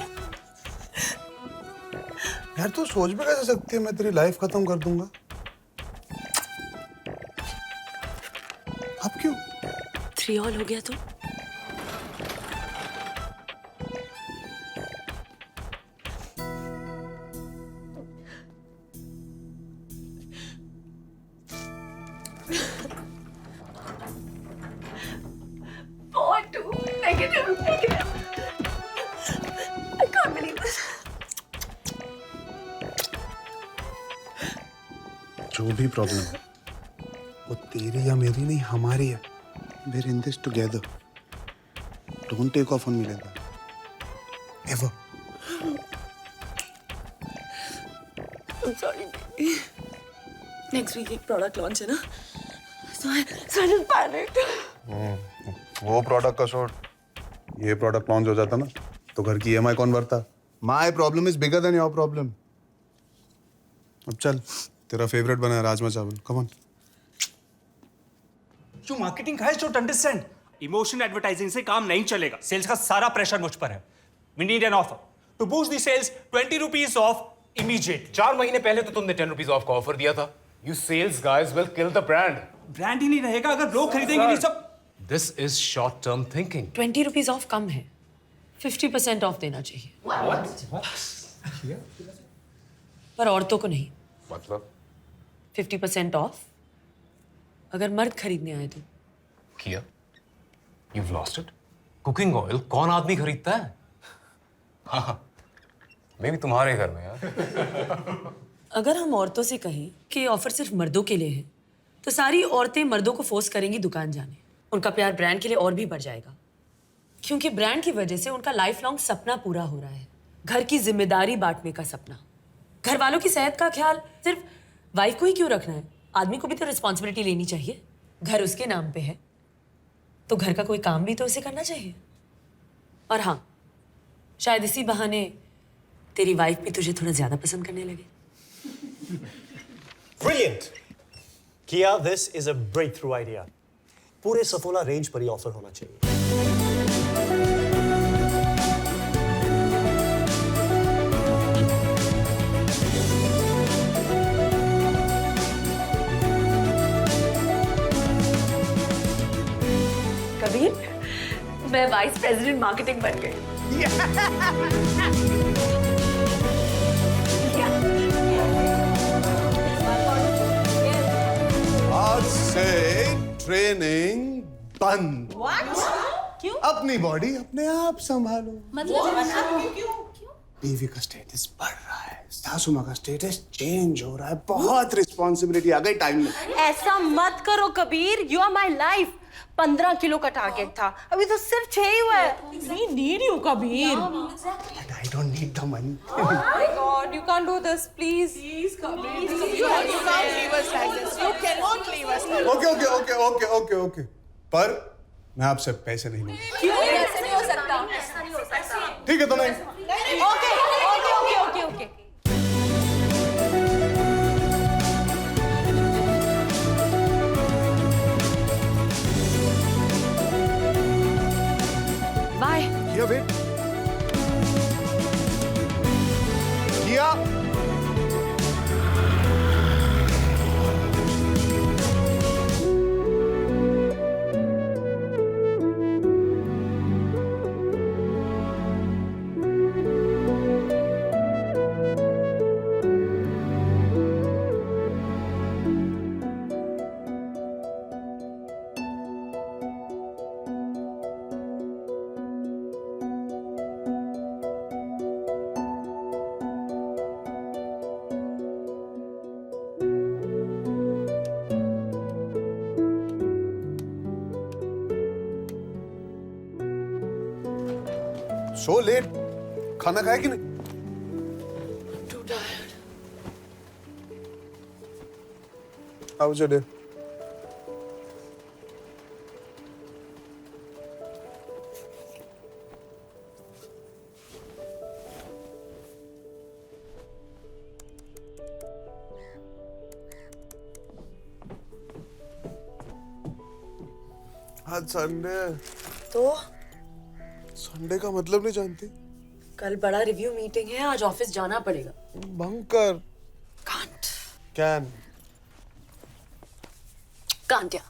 [SPEAKER 8] यार तू सोच भी कैसे सकती है मैं तेरी लाइफ खत्म कर दूंगा? अब क्यों?
[SPEAKER 1] 3 ऑल हो गया तो?
[SPEAKER 8] जो भी प्रॉब्लम है वो तेरी या मेरी नहीं, हमारी है। We're in this together. Don't take off on me like that. Ever.
[SPEAKER 14] I'm sorry, baby. Next week एक प्रोडक्ट लॉन्च है ना, so I just panicked.
[SPEAKER 8] वो प्रोडक्ट का शॉर्ट, ये प्रोडक्ट लॉन्च हो जाता ना तो घर की EMI कौन भरता? My problem is bigger than your problem. अब चल, तेरा फेवरेट बना है राजमा चावल। Come on.
[SPEAKER 12] जो marketing guys don't understand, emotion advertising से काम नहीं चलेगा। सेल्स का सारा प्रेशर मुझ पर है। We need an offer to boost the sales. 20 rupees off immediate.
[SPEAKER 10] 4 महीने पहले तो तुमने 10 रुपीज ऑफ का ऑफर दिया था। You sales guys will kill the brand.
[SPEAKER 12] Brand ही नहीं रहेगा अगर लोग खरीदेंगे नहीं सब।
[SPEAKER 10] This is short term thinking.
[SPEAKER 1] 20 rupees off कम है, 50% ऑफ देना चाहिए। पर औरतों को नहीं।
[SPEAKER 10] मतलब
[SPEAKER 1] 50% ऑफ अगर मर्द खरीदने आए तो।
[SPEAKER 10] किया, you've lost it. Cooking oil कौन आदमी खरीदता है? हाँ, मैं भी तुम्हारे घर में यार।
[SPEAKER 1] अगर हम औरतों से कहें कि ये ऑफर सिर्फ मर्दों के लिए है, तो सारी औरतें मर्दों को फोर्स करेंगी दुकान जाने। उनका प्यार ब्रांड के लिए और भी बढ़ जाएगा, क्योंकि ब्रांड की वजह से उनका लाइफ लॉन्ग सपना पूरा हो रहा है, घर की जिम्मेदारी बांटने का सपना। घर वालों की सेहत का ख्याल सिर्फ वाइफ को ही क्यों रखना है? आदमी को भी तो रिस्पॉन्सिबिलिटी लेनी चाहिए। घर उसके नाम पे है तो घर का कोई काम भी तो उसे करना चाहिए। और हाँ, शायद इसी बहाने तेरी वाइफ भी तुझे थोड़ा ज्यादा पसंद करने लगे।
[SPEAKER 15] Brilliant! Kia, this is a breakthrough idea. पूरे सफोला रेंज पर ही ऑफर होना चाहिए।
[SPEAKER 1] कबीर, मैं वाइस प्रेसिडेंट मार्केटिंग बन गई।
[SPEAKER 8] आज से ट्रेनिंग बंद।
[SPEAKER 14] क्यों?
[SPEAKER 8] अपनी बॉडी अपने आप संभालो।
[SPEAKER 14] मतलब क्यों?
[SPEAKER 8] बीवी का स्टेटस बढ़ रहा है, सासू माँ का स्टेटस चेंज हो रहा है, बहुत रिस्पॉन्सिबिलिटी आ गई टाइम में।
[SPEAKER 14] ऐसा मत करो Kabir, you are my life. 15 kilo का टारगेट था, अभी तो सिर्फ 6 ही हुआ है। We need you, Kabir.
[SPEAKER 8] But I don't need the money.
[SPEAKER 14] Oh my God, you can't do this, please. Please, Kabir. You can't leave us like this. You cannot leave us like this.
[SPEAKER 8] Okay. पर मैं आपसे पैसे नहीं लूंगा।
[SPEAKER 14] क्यों? ऐसा नहीं हो सकता। ऐसा नहीं हो सकता।
[SPEAKER 8] ठीक है तो नहीं।
[SPEAKER 14] Okay.
[SPEAKER 1] बाय।
[SPEAKER 8] किया वेट। किया। So late. खाना खाया कि नहीं?
[SPEAKER 14] Too tired.
[SPEAKER 8] How was your day? आज संडे।
[SPEAKER 1] तो
[SPEAKER 8] संडे का मतलब नहीं जानती?
[SPEAKER 1] कल बड़ा रिव्यू मीटिंग है, आज ऑफिस जाना पड़ेगा।
[SPEAKER 8] Bunker.
[SPEAKER 1] Can't.
[SPEAKER 8] Can.
[SPEAKER 1] Can't.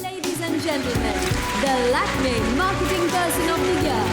[SPEAKER 16] Ladies and gentlemen, the Lakme Marketing Person of the Year.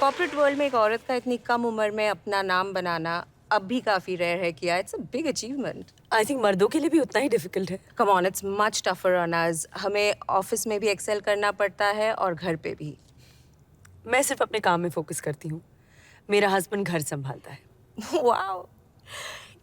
[SPEAKER 14] Corporate world में एक औरत का इतनी कम उम्र में अपना नाम बनाना अब भी काफी रेयर है किया। It's a big achievement.
[SPEAKER 1] I think मर्दों के लिए भी उतना ही डिफिकल्ट है।
[SPEAKER 14] Come on, it's much tougher on us. हमें ऑफिस में भी एक्सेल करना पड़ता है और घर पे भी।
[SPEAKER 1] मैं सिर्फ अपने काम में फोकस करती हूँ, मेरा हस्बैंड घर संभालता है।
[SPEAKER 14] Wow,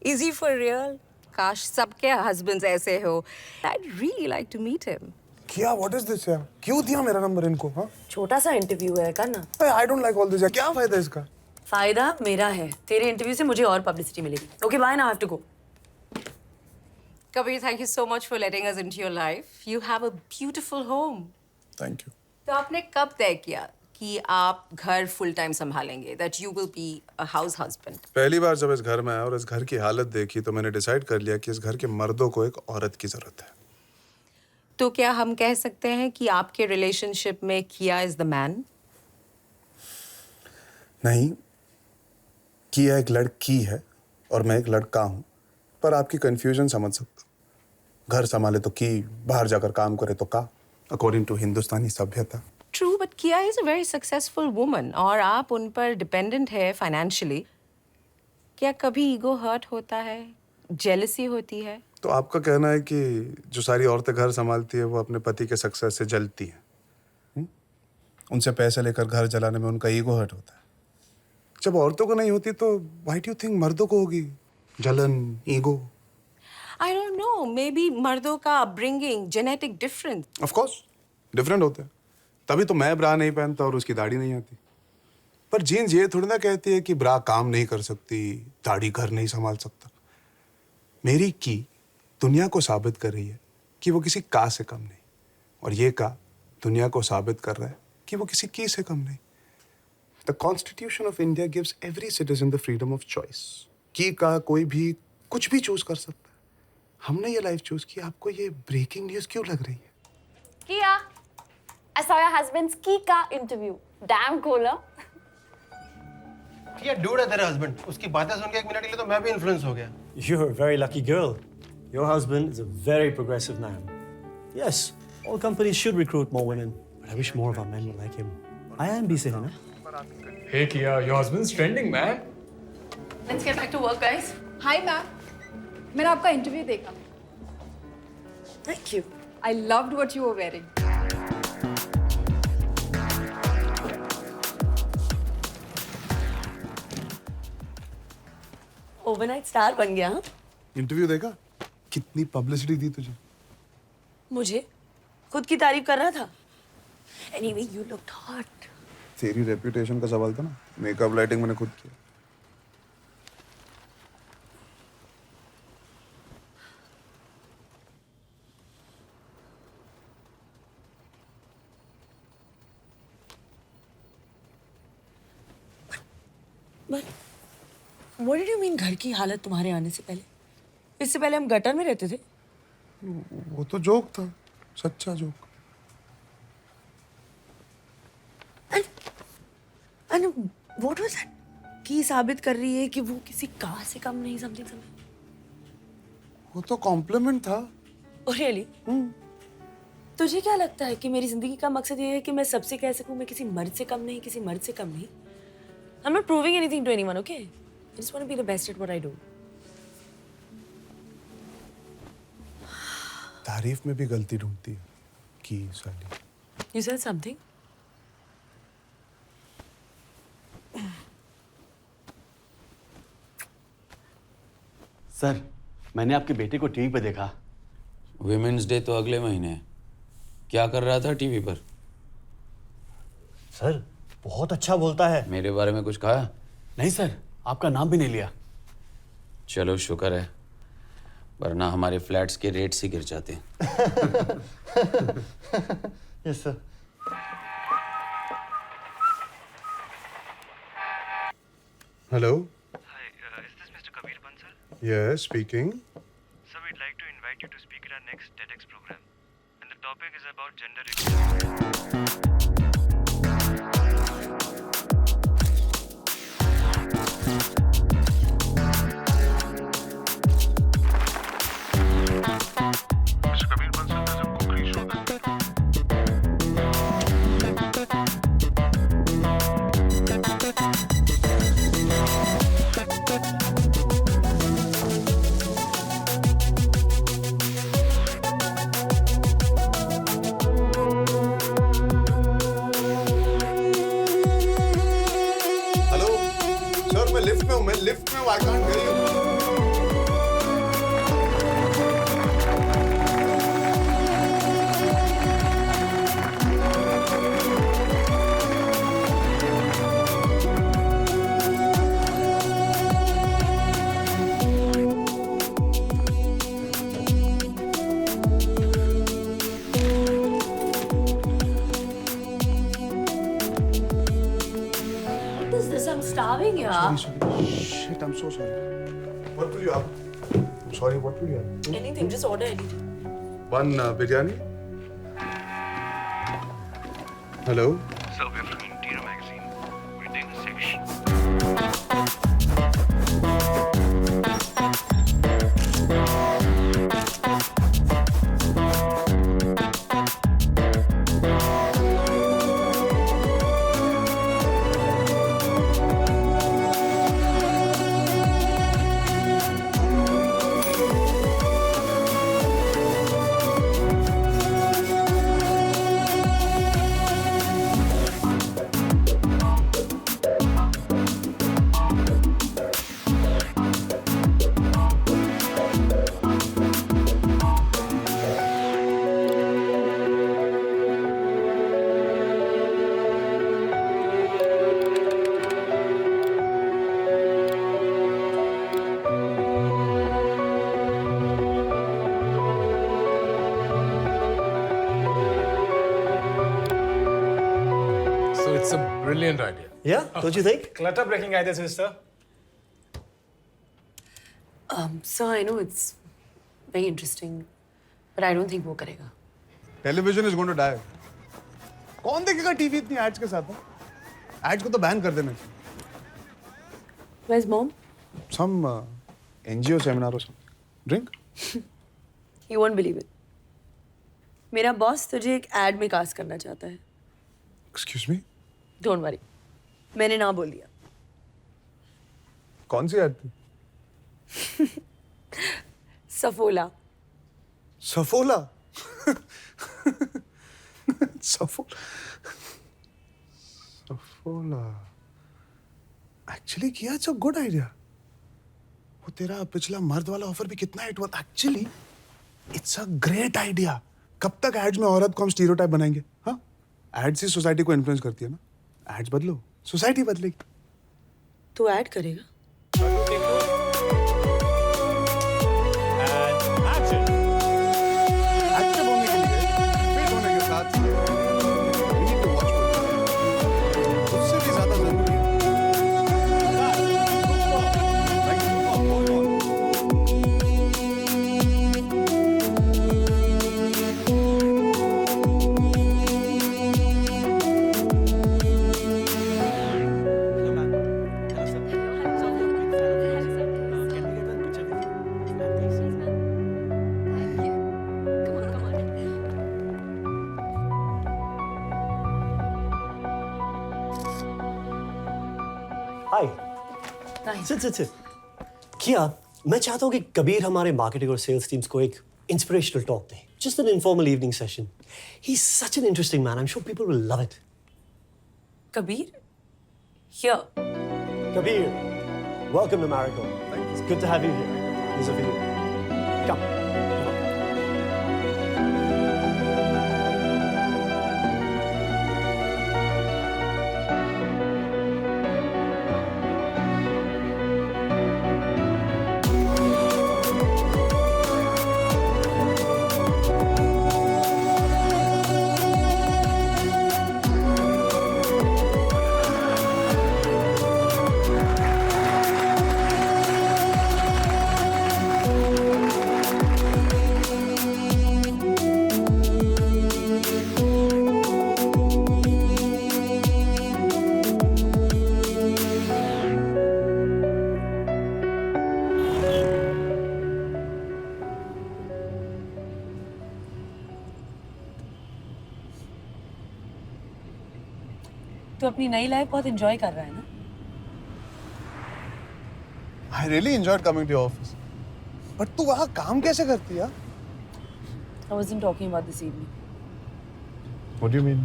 [SPEAKER 14] easy for real. काश सबके हस्बैंड्स ऐसे हो। I really like to meet him.
[SPEAKER 8] क्या व्हाट इज दिस यार? क्यों दिया मेरा नंबर इनको? हाँ,
[SPEAKER 1] छोटा सा इंटरव्यू है, करना।
[SPEAKER 8] I don't like all this यार। क्या फायदा इसका?
[SPEAKER 1] फायदा मेरा है, तेरे इंटरव्यू से मुझे और पब्लिसिटी मिलेगी। Okay bye, now I have to go.
[SPEAKER 14] Kabir, thank you so much for letting us into your life. You have a beautiful home.
[SPEAKER 8] Thank you.
[SPEAKER 14] तो आपने कब तय किया कि आप घर फुल टाइम संभालेंगे? That you will be a house husband.
[SPEAKER 8] पहली बार जब इस घर में आया और इस घर की हालत देखी तो मैंने डिसाइड कर लिया कि इस घर के मर्दों को एक औरत की जरूरत है।
[SPEAKER 14] तो क्या हम कह सकते हैं कि आपके रिलेशनशिप में किया इज द मैन?
[SPEAKER 8] नहीं, किया एक लड़की है और मैं एक लड़का हूं, पर आपकी कंफ्यूजन समझ सकता हूं। घर संभाले तो की, बाहर जाकर काम करे तो का, अकॉर्डिंग टू हिंदुस्तानी सभ्यता।
[SPEAKER 14] ट्रू, बट किया is a very successful woman और आप उन पर डिपेंडेंट है फाइनेंशियली। क्या कभी ईगो हर्ट होता है, जेलसी होती है?
[SPEAKER 8] तो आपका कहना है कि जो सारी औरतें घर संभालती है वो अपने पति के सक्सेस से जलती हैं? उनसे पैसे लेकर घर चलाने में उनका ईगो हर्ट होता है। जब औरतों को नहीं होती तो व्हाई डू यू थिंक मर्दों को होगी जलन, ego?
[SPEAKER 14] I don't know, may be मर्दों का upbringing, genetic difference.
[SPEAKER 8] Of course different होते हैं, तभी तो मैं ब्रा नहीं पहनता और उसकी दाढ़ी नहीं आती। पर जीन्स ये थोड़ी ना कहती है कि ब्रा काम नहीं कर सकती, दाढ़ी घर नहीं संभाल सकता। मेरी की दुनिया को साबित कर रही है कि वो किसी का से कम नहीं, और ये का दुनिया को साबित कर रहा है कि वो किसी की से कम नहीं। The constitution of India gives every citizen the freedom of choice. की का कोई भी कुछ भी चूज कर सकता है। हमने ये लाइफ चूज की, आपको ये ब्रेकिंग न्यूज क्यों लग रही है?
[SPEAKER 3] Kia, I saw your husband's Kika interview. Damn cool, huh?
[SPEAKER 15] क्या डूड है तेरा हस्बैंड? उसकी बातें सुन के एक मिनट के लिए तो मैं भी इन्फ्लुएंस हो गया। You're a very lucky girl. Your husband is a very progressive man. Yes, all companies should recruit more women, but I wish more of our men were like him. I am busy, na?
[SPEAKER 17] Hey Kia, your husband's trending, man.
[SPEAKER 1] Let's get back to work, guys.
[SPEAKER 9] Hi ma'am, मैंने आपका इंटरव्यू देखा।
[SPEAKER 1] Thank you.
[SPEAKER 9] I loved what you were wearing.
[SPEAKER 1] Overnight star बन गया। हाँ,
[SPEAKER 8] इंटरव्यू देखा? कितनी पब्लिसिटी दी तुझे?
[SPEAKER 1] मुझे खुद की तारीफ कर रहा था। Anyway, you looked hot.
[SPEAKER 8] तेरी रेपुटेशन का सवाल था ना, मेकअप लाइटिंग मैंने खुद किया।
[SPEAKER 1] But what did you mean घर की हालत तुम्हारे आने से पहले? इससे पहले हम गटर में रहते थे।
[SPEAKER 8] वो तो जोक था, सच्चा joke.
[SPEAKER 1] And what was that? कि साबित कर रही है कि वो किसी का से कम नहीं, something.
[SPEAKER 8] वो तो कॉम्प्लीमेंट था।
[SPEAKER 1] Oh really? तुझे क्या लगता है कि मेरी जिंदगी का मकसद ये है कि मैं सबसे कह सकूं मैं किसी मर्द से कम नहीं, किसी मर्द से कम नहीं? I'm not proving anything to anyone, okay? I just want to be the best at what I do.
[SPEAKER 8] तारीफ में भी गलती ढूंढती है की साली।
[SPEAKER 1] You said something?
[SPEAKER 4] सर, मैंने आपके बेटे को टीवी पे देखा।
[SPEAKER 18] विमेंस डे तो अगले महीने है। क्या कर रहा था टीवी पर?
[SPEAKER 15] सर, बहुत अच्छा बोलता है।
[SPEAKER 18] मेरे बारे में कुछ कहा?
[SPEAKER 4] नहीं सर, आपका नाम भी नहीं लिया।
[SPEAKER 18] चलो शुक्र है, वरना हमारे फ्लैट्स के रेट्स ही गिर जाते।
[SPEAKER 15] Yes sir.
[SPEAKER 8] Hello.
[SPEAKER 19] Hi, is this Mr. Kabir Bansal?
[SPEAKER 8] Yes, speaking.
[SPEAKER 19] Sir, we'd like to invite you to speak at our next TEDx program. And the topic is about gender equality.
[SPEAKER 2] Mr. Kabir Bansal does a cookery show
[SPEAKER 8] hello sir, मैं लिफ्ट में हूँ, I can't hear you.
[SPEAKER 1] What is this? I'm starving, yaar.
[SPEAKER 8] Sorry. Shit, I'm so sorry. What will you have? I'm sorry, what will you have?
[SPEAKER 1] Anything, just order anything.
[SPEAKER 8] One biryani. Hello.
[SPEAKER 19] Sir, we're from Interior Magazine. We're doing a section.
[SPEAKER 17] So it's a brilliant idea.
[SPEAKER 15] Yeah, don't you think?
[SPEAKER 17] Clutter breaking idea, sister.
[SPEAKER 1] So I know it's very interesting, but I don't think वो करेगा.
[SPEAKER 8] Television is going to die. कौन देखेगा टीवी इतनी एड्स के साथ? एड्स को तो बैन कर देना।
[SPEAKER 1] Where's mom?
[SPEAKER 8] Some NGO seminar or something. Drink?
[SPEAKER 1] You won't believe it. मेरा बॉस तुझे एक एड में कास्ट करना चाहता है.
[SPEAKER 8] Excuse me?
[SPEAKER 1] Don't worry. मैंने ना बोल दिया.
[SPEAKER 8] कौन सी एड थी?
[SPEAKER 1] सफोला.
[SPEAKER 8] सफोला? सफोला? सफोला. Actually किया, it's a good idea. वो तेरा पिछला मर्द वाला ऑफर भी कितना हिट हुआ था. Actually, it's a great idea. कब तक एड्स में औरत को हम स्टीरियोटाइप बनाएंगे? हाँ? एड्स ही सोसाइटी को इन्फ्लुएंस करती है ना. एड्स बदलो, सोसाइटी बदलेगी.
[SPEAKER 1] तू ऐड करेगा?
[SPEAKER 8] एक्टिव होने के लिए, फिट होने के साथ we need to watch football. उससे भी ज्यादा जरूरी है.
[SPEAKER 15] Hi. Sit. किया, मैं चाहता हूँ कि कबीर हमारे मार्केटिंग और सेल्स टीम्स को एक inspirational talk they. Just an informal evening session. He's such an interesting man. I'm sure people will love it.
[SPEAKER 1] Kabir? Here.
[SPEAKER 15] Kabir, welcome to Marigold. It's good to have you here. These are for you. Come.
[SPEAKER 1] तू अपनी नई लाइफ बहुत एंजॉय कर रहा है ना?
[SPEAKER 8] I really enjoyed coming to your office. But तू वहाँ काम कैसे करती है?
[SPEAKER 1] I wasn't talking about this evening.
[SPEAKER 8] What do you mean?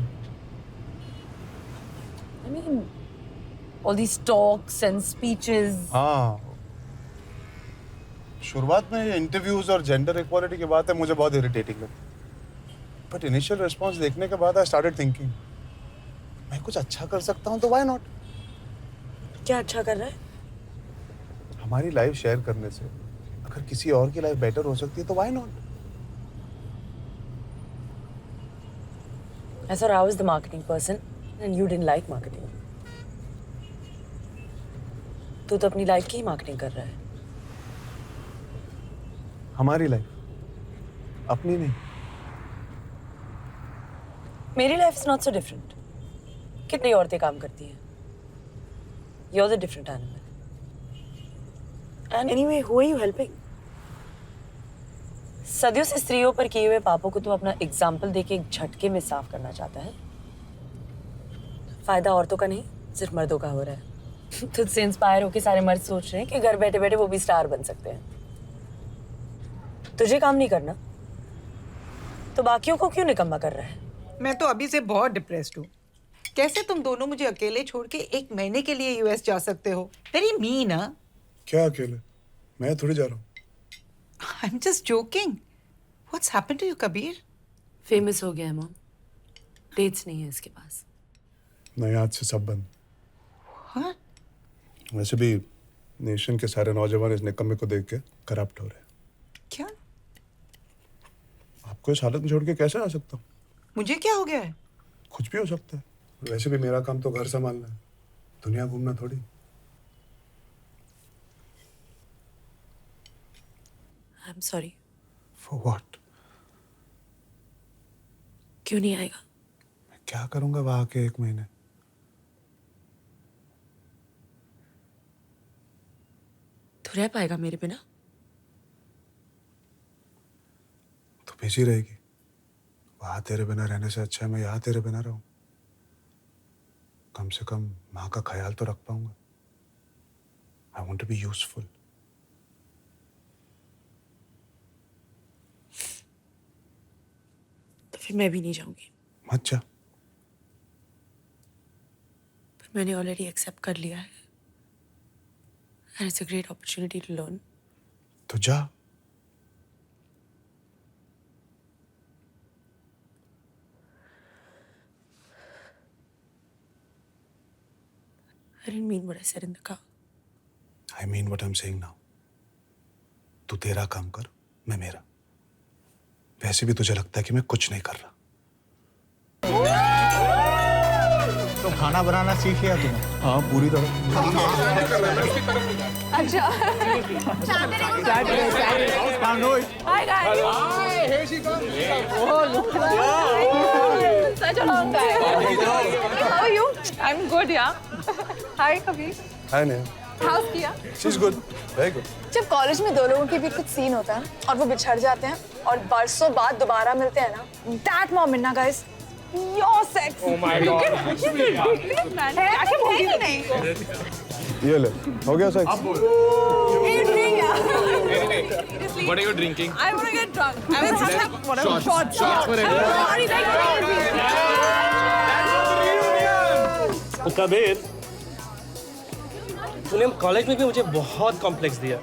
[SPEAKER 1] I mean, all these talks and speeches.
[SPEAKER 8] हाँ. शुरुआत में इंटरव्यूज और जेंडर इक्वालिटी की बात है मुझे बहुत इरिटेटिंग लगती. But initial response देखने के बाद I started thinking, मैं कुछ अच्छा कर सकता हूँ तो why not?
[SPEAKER 1] क्या अच्छा कर रहा है?
[SPEAKER 8] हमारी लाइफ शेयर करने से अगर किसी और की लाइफ बेटर हो सकती है तो why not?
[SPEAKER 1] I thought I was the marketing person and you didn't like marketing. तू तो अपनी लाइफ की ही मार्केटिंग कर रहा है.
[SPEAKER 8] हमारी लाइफ, अपनी नहीं.
[SPEAKER 1] मेरी life is not so different. कितनी औरतें काम करती हैं. You're the different animal. And anyway, who are you helping? सदियों से स्त्रियों पर किए हुए पापों को तू अपना एग्जाम्पल देके एक झटके में साफ करना चाहता है. फायदा औरतों का नहीं, सिर्फ मर्दों का हो रहा है. तुझसे इंस्पायर होके सारे मर्द सोच रहे हैं कि घर बैठे बैठे वो भी स्टार बन सकते हैं. तुझे काम नहीं करना तो बाकियों को क्यों निकम्मा कर रहा है?
[SPEAKER 5] मैं तो अभी से बहुत डिप्रेस्ड हूँ. कैसे तुम दोनों मुझे अकेले छोड़ के 1 महीने के लिए यूएस जा सकते हो? Very mean. हाँ,
[SPEAKER 8] क्या अकेले? मैं थोड़ी जा रहा हूँ.
[SPEAKER 5] I am just joking. What's happened to you Kabir?
[SPEAKER 1] Famous हो गया है मॉम. डेट्स नहीं है इसके पास.
[SPEAKER 8] नहीं, आज से सब बंद.
[SPEAKER 5] हाँ?
[SPEAKER 8] वैसे भी नेशन के सारे नौजवान इस निकम्मे को देख के करप्ट हो रहे हैं.
[SPEAKER 5] क्या?
[SPEAKER 8] आपको इस हालत में छोड़ के कैसे आ सकता हूँ?
[SPEAKER 5] मुझे क्या हो गया है?
[SPEAKER 8] कुछ भी हो सकता है. वैसे भी मेरा काम तो घर संभालना है, दुनिया घूमना थोड़ी.
[SPEAKER 1] I am sorry.
[SPEAKER 8] For what?
[SPEAKER 1] क्यों नहीं आएगा?
[SPEAKER 8] मैं क्या करूंगा वहां के 1 महीने?
[SPEAKER 1] तू रह पाएगा मेरे बिना?
[SPEAKER 8] तो बिजी रहेगी. वहां तेरे बिना रहने से अच्छा है मैं यहाँ तेरे बिना रहूं. कम से कम माँ का ख्याल तो रख पाऊंगा. I want to be useful.
[SPEAKER 1] तो फिर मैं भी नहीं जाऊंगी.
[SPEAKER 8] मत जा.
[SPEAKER 1] पर मैंने ऑलरेडी एक्सेप्ट कर लिया है. And it's a great opportunity to learn.
[SPEAKER 8] तो जा.
[SPEAKER 1] I didn't mean what I said in the car.
[SPEAKER 8] I mean what I'm saying now. तू तेरा काम कर, मैं मेरा. वैसे भी तुझे लगता है कि मैं कुछ नहीं कर रहा.
[SPEAKER 13] तो खाना बनाना सीख लिया तूने?
[SPEAKER 8] हाँ, पूरी तरह.
[SPEAKER 9] अच्छा.
[SPEAKER 13] Hi
[SPEAKER 9] guys.
[SPEAKER 13] Hi, here she comes.
[SPEAKER 9] Oh, look at that. Such a long time. How are you? I'm good, yeah. Hi, Kabir.
[SPEAKER 8] Hi, Neha.
[SPEAKER 9] How's Kia?
[SPEAKER 8] She's good. Very good.
[SPEAKER 9] जब कॉलेज में 2 लोगों के बीच कुछ सीन होता है और वो बिछड़ जाते हैं और बरसों बाद दोबारा मिलते हैं ना, that moment ना guys, your sex.
[SPEAKER 13] Oh my God.
[SPEAKER 9] You can ridiculous man. क्या बोल रही नहीं?
[SPEAKER 8] ये ले, हो गया sex?
[SPEAKER 17] What are you drinking?
[SPEAKER 9] I want to get drunk. I want to have whatever. Shots.
[SPEAKER 15] तो कबीर, तूने कॉलेज में भी मुझे बहुत कॉम्प्लेक्स दिया.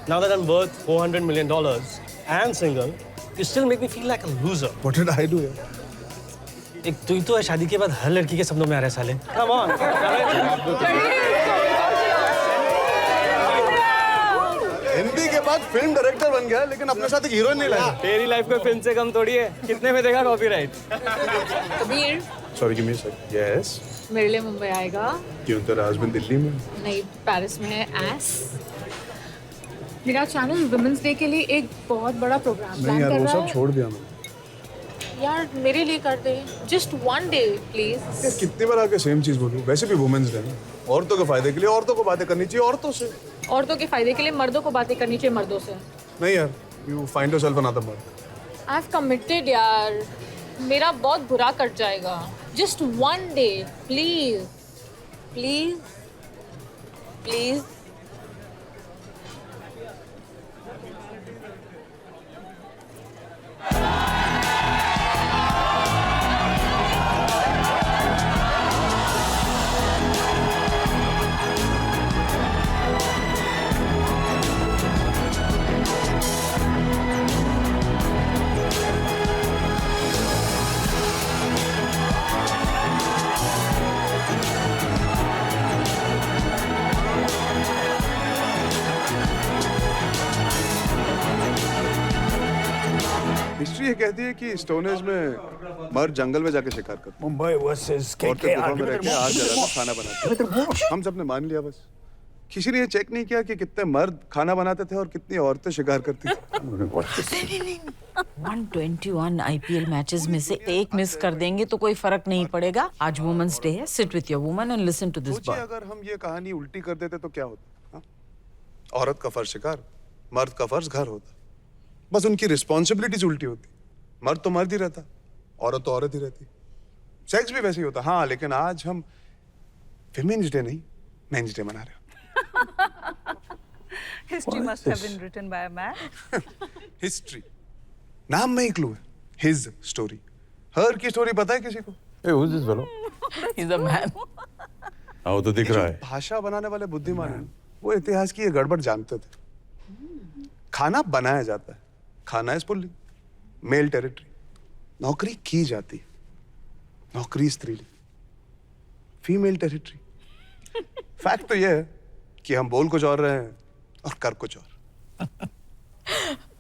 [SPEAKER 15] Now that I'm worth $400 million and single, you still make me feel like a loser.
[SPEAKER 8] What did I do?
[SPEAKER 15] एक तू ही तो है शादी के बाद हर लड़की के सपनों में आ रहा है साले. Come on.
[SPEAKER 8] हिंदी के बाद फिल्म डायरेक्टर बन गया, लेकिन अपने साथ एक हीरोइन नहीं लाया.
[SPEAKER 15] तेरी लाइफ में फिल्म से कम थोड़ी है. कितने में देगा copyright?
[SPEAKER 9] Kabir,
[SPEAKER 8] Sorry, give me a sec. Yes.
[SPEAKER 9] मेरे लिए मुंबई आएगा.
[SPEAKER 8] क्यों तेरा हस्बैंड दिल्ली में?
[SPEAKER 9] नहीं, पेरिस में है. एस मेरा चैनल वुमेन्स डे के लिए एक बहुत बड़ा प्रोग्राम प्लान कर रहा है.
[SPEAKER 8] वो सब छोड़ दिया मैंने.
[SPEAKER 9] यार मेरे लिए कर दे. Just one day please.
[SPEAKER 8] कितनी बार आके सेम चीज बोलूं? वैसे भी वुमेन्स डे ना, औरतों के फायदे के लिए औरतों को बातें करनी चाहिए औरतों से.
[SPEAKER 9] औरतों के फायदे के लिए मर्दों को बातें करनी चाहिए मर्दों से.
[SPEAKER 8] नहीं यार, यू फाइंड योरसेल्फ अनदर मर्द.
[SPEAKER 9] आई हैव कमिटेड यार. मेरा बहुत बुरा कट जाएगा. Just one day please please please.
[SPEAKER 8] History ये कहती है कि स्टोनेज में मर्द जंगल में जाके शिकार करते.
[SPEAKER 13] मुंबई वर्सेस
[SPEAKER 8] औरतें गुफा में रह के आग जलाकर खाना बनाते. हम सबने मान लिया बस. किसी ने ये चेक नहीं किया कि कितने मर्द खाना बनाते थे और कितनी औरतें शिकार करती थी.
[SPEAKER 14] 121 IPL मैचेस में से एक मिस कर देंगे तो कोई फर्क नहीं पड़ेगा. आज वुमेन्स डे है. Sit with your woman and listen to this boy.
[SPEAKER 8] अगर हम ये कहानी उल्टी कर देते तो क्या होता? औरत का फर्ज शिकार, मर्द का फर्ज घर होता. बस उनकी रिस्पॉन्सिबिलिटीज उल्टी होती. मर्द तो मर्द ही रहता, औरत तो औरत ही रहती. सेक्स भी वैसे ही होता. हाँ, लेकिन आज हम विमेन्स डे नहीं मेंस डे मना रहे हो.
[SPEAKER 11] History must have been written by a man.
[SPEAKER 8] History नाम में ही क्लू है. His story. हर की स्टोरी पता है किसी को?
[SPEAKER 18] Hey, who's this fellow?
[SPEAKER 14] He's a man.
[SPEAKER 18] वो तो दिख रहा है.
[SPEAKER 8] भाषा बनाने वाले बुद्धिमान हैं, वो इतिहास की ये गड़बड़ जानते थे. खाना बनाया जाता है. खाना इज पुल्लिंग, मेल टेरिटरी. नौकरी की जाती है, नौकरी स्त्रीलिंग, फीमेल टेरिटरी. फैक्ट तो ये है कि हम बोल कुछ और रहे हैं और कर कुछ और.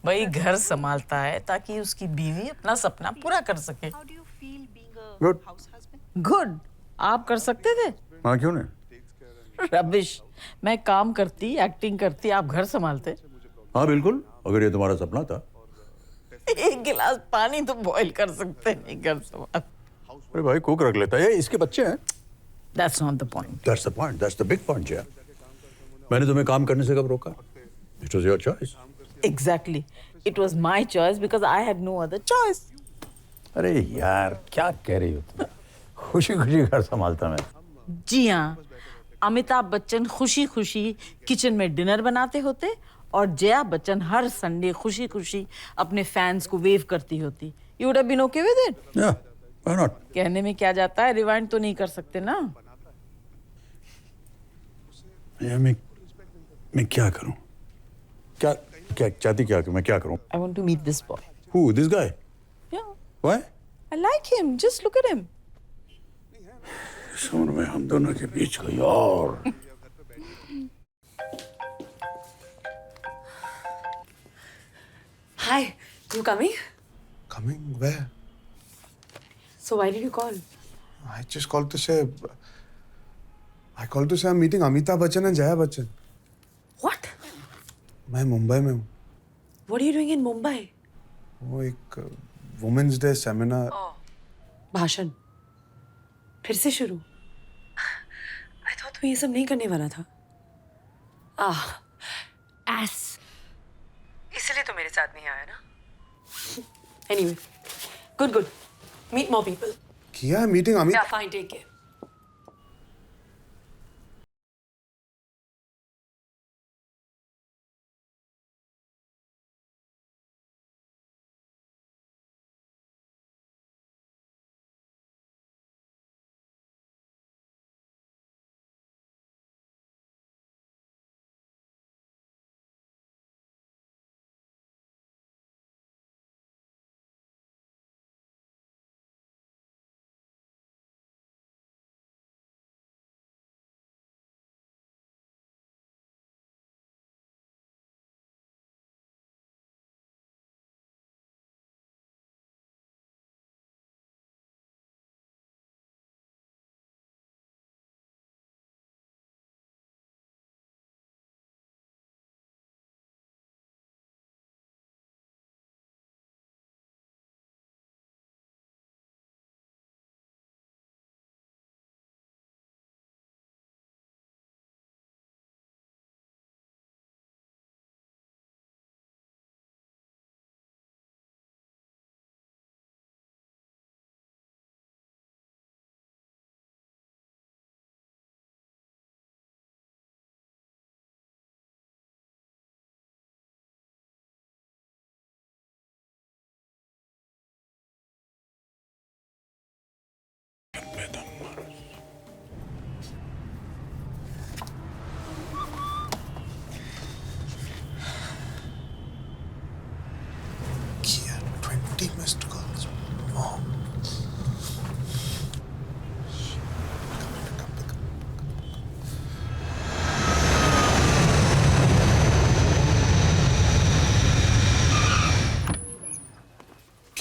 [SPEAKER 14] भाई घर संभालता है ताकि उसकी बीवी अपना सपना पूरा कर सके.
[SPEAKER 18] गुड.
[SPEAKER 14] गुड. आप कर सकते थे?
[SPEAKER 18] हाँ, क्यों नहीं?
[SPEAKER 14] रबिश. मैं काम करती, एक्टिंग करती, आप घर संभालते.
[SPEAKER 18] हाँ बिल्कुल, अगर ये तुम्हारा सपना था.
[SPEAKER 14] एक गिलास पानी तो बॉईल कर सकते नहीं घर संभाल.
[SPEAKER 18] अरे भाई, कुक रख लेता है. इसके बच्चे हैं.
[SPEAKER 14] That's not the point.
[SPEAKER 18] That's the point. That's the big point, yeah. मैंने तुम्हें काम करने से कब रोका? It was your choice.
[SPEAKER 14] Exactly. It was my choice because I had no other choice.
[SPEAKER 18] अरे यार, क्या कह रही हो तुम? खुशी-खुशी घर संभालता मैं.
[SPEAKER 14] जी हाँ. अमिताभ बच्चन खुशी-खुशी किचन में डिनर बनाते होते और जया बच्चन हर संडे खुशी-खुशी अपने फैंस को वेव करती होती. You would have been okay with it?
[SPEAKER 18] Yeah, why not?
[SPEAKER 14] कहने में क्या जाता है, रिवाइंड तो नहीं कर सकते ना.
[SPEAKER 18] मैं क्या करूं? क्या चाहती क्या कि मैं क्या करूं?
[SPEAKER 14] I want to meet this boy.
[SPEAKER 18] Who? This guy?
[SPEAKER 14] Yeah.
[SPEAKER 18] Why?
[SPEAKER 14] I like him. Just look at him.
[SPEAKER 18] इस उम्र में हम दोनों के बीच कोई और.
[SPEAKER 1] Hi, you coming?
[SPEAKER 8] Coming where?
[SPEAKER 1] So why did you call?
[SPEAKER 8] I just called to say. I called to say I'm meeting Amitabh Bachchan and Jaya Bachchan.
[SPEAKER 1] What?
[SPEAKER 8] मैं मुंबई में हूँ.
[SPEAKER 1] What are you doing in Mumbai?
[SPEAKER 8] वो एक वुमेन्स डे सेमिनार.
[SPEAKER 1] भाषण. फिर से शुरू. I thought तू ये सब नहीं करने वाला था. Ass. इसलिए तो मेरे साथ नहीं आया ना. Anyway, good. Meet more people.
[SPEAKER 8] किया है meeting Amit.
[SPEAKER 1] Yeah, fine. Take care.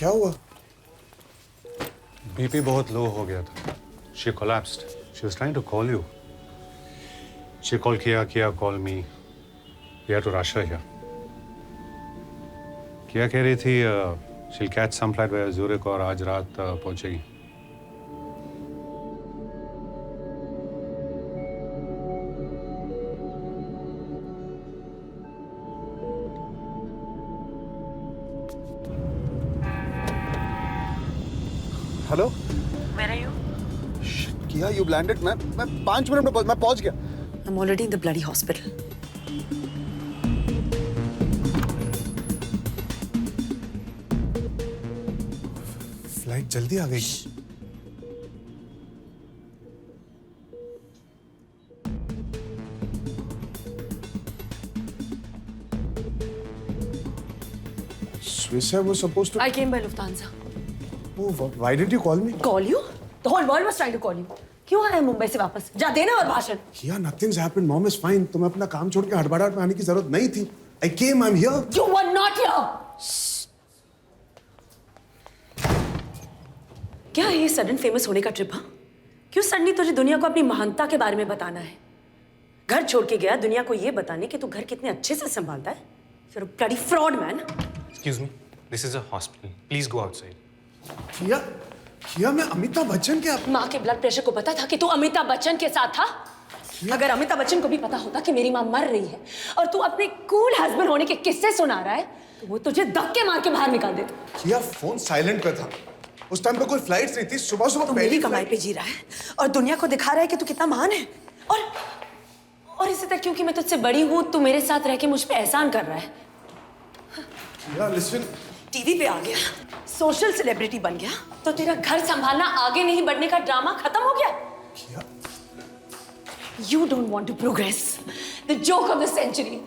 [SPEAKER 8] क्या हुआ?
[SPEAKER 20] बीपी बहुत लो हो गया था. She collapsed. She was trying to call you. She called Kia call me. We had to rush her here. Kia कह रही थी she'll catch some flight via Zurich और आज रात पहुंचेगी.
[SPEAKER 8] Hello
[SPEAKER 1] Where are you?
[SPEAKER 8] किया यू लैंडेड. मैं 5 मिनट में मैं पहुंच गया.
[SPEAKER 1] I'm already in the bloody hospital.
[SPEAKER 8] Flight जल्दी आ गई. Swiss Air was supposed to.
[SPEAKER 1] I came by Lufthansa.
[SPEAKER 8] Oh, why didn't you call me?
[SPEAKER 1] Call you? The whole world was trying to call you. क्यों आया मुंबई से वापस? जा देना और भाषण.
[SPEAKER 8] किया nothing's happened. Mom is fine. तुम्हें अपना काम छोड़ के हड़बड़ाहट में आने की जरूरत नहीं थी. I came. I'm here.
[SPEAKER 1] You were not here. क्या है ये सडन फेमस होने का ट्रिप? हाँ? क्यों सडनली तुझे दुनिया को अपनी महानता के बारे में बताना है? घर छोड़ के गया दुनिया को ये बताने कि तू घर कितने अच्छे से संभालता है. You're a bloody fraud, man.
[SPEAKER 10] Excuse me. This is a hospital. Please go outside.
[SPEAKER 8] किया मैं अमिताभ बच्चन के
[SPEAKER 1] माँ के ब्लड प्रेशर को पता था कि तू अमिताभ बच्चन के साथ था? अगर अमिताभ बच्चन को भी पता होता कि मेरी माँ मर रही है और तू अपने कूल हस्बैंड होने के किस्से सुना रहा है तो वो तुझे धक्के मार के बाहर निकाल देता.
[SPEAKER 8] किया फोन साइलेंट पे था. उस टाइम पे कोई फ्लाइट्स नहीं थी. सुबह
[SPEAKER 1] मेरी कमाई पे जी रहा है और दुनिया को दिखा रहा है कि तू कितना महान है. और इसी तरह क्योंकि मैं तुझसे बड़ी हूँ तू मेरे साथ रह के मुझ पे एहसान कर रहा है.
[SPEAKER 8] लिसन.
[SPEAKER 1] टीवी पे आ गया, सोशल सेलिब्रिटी बन गया तो तेरा घर संभालना आगे नहीं बढ़ने का ड्रामा खत्म हो गया. You don't want to progress. The joke of the century.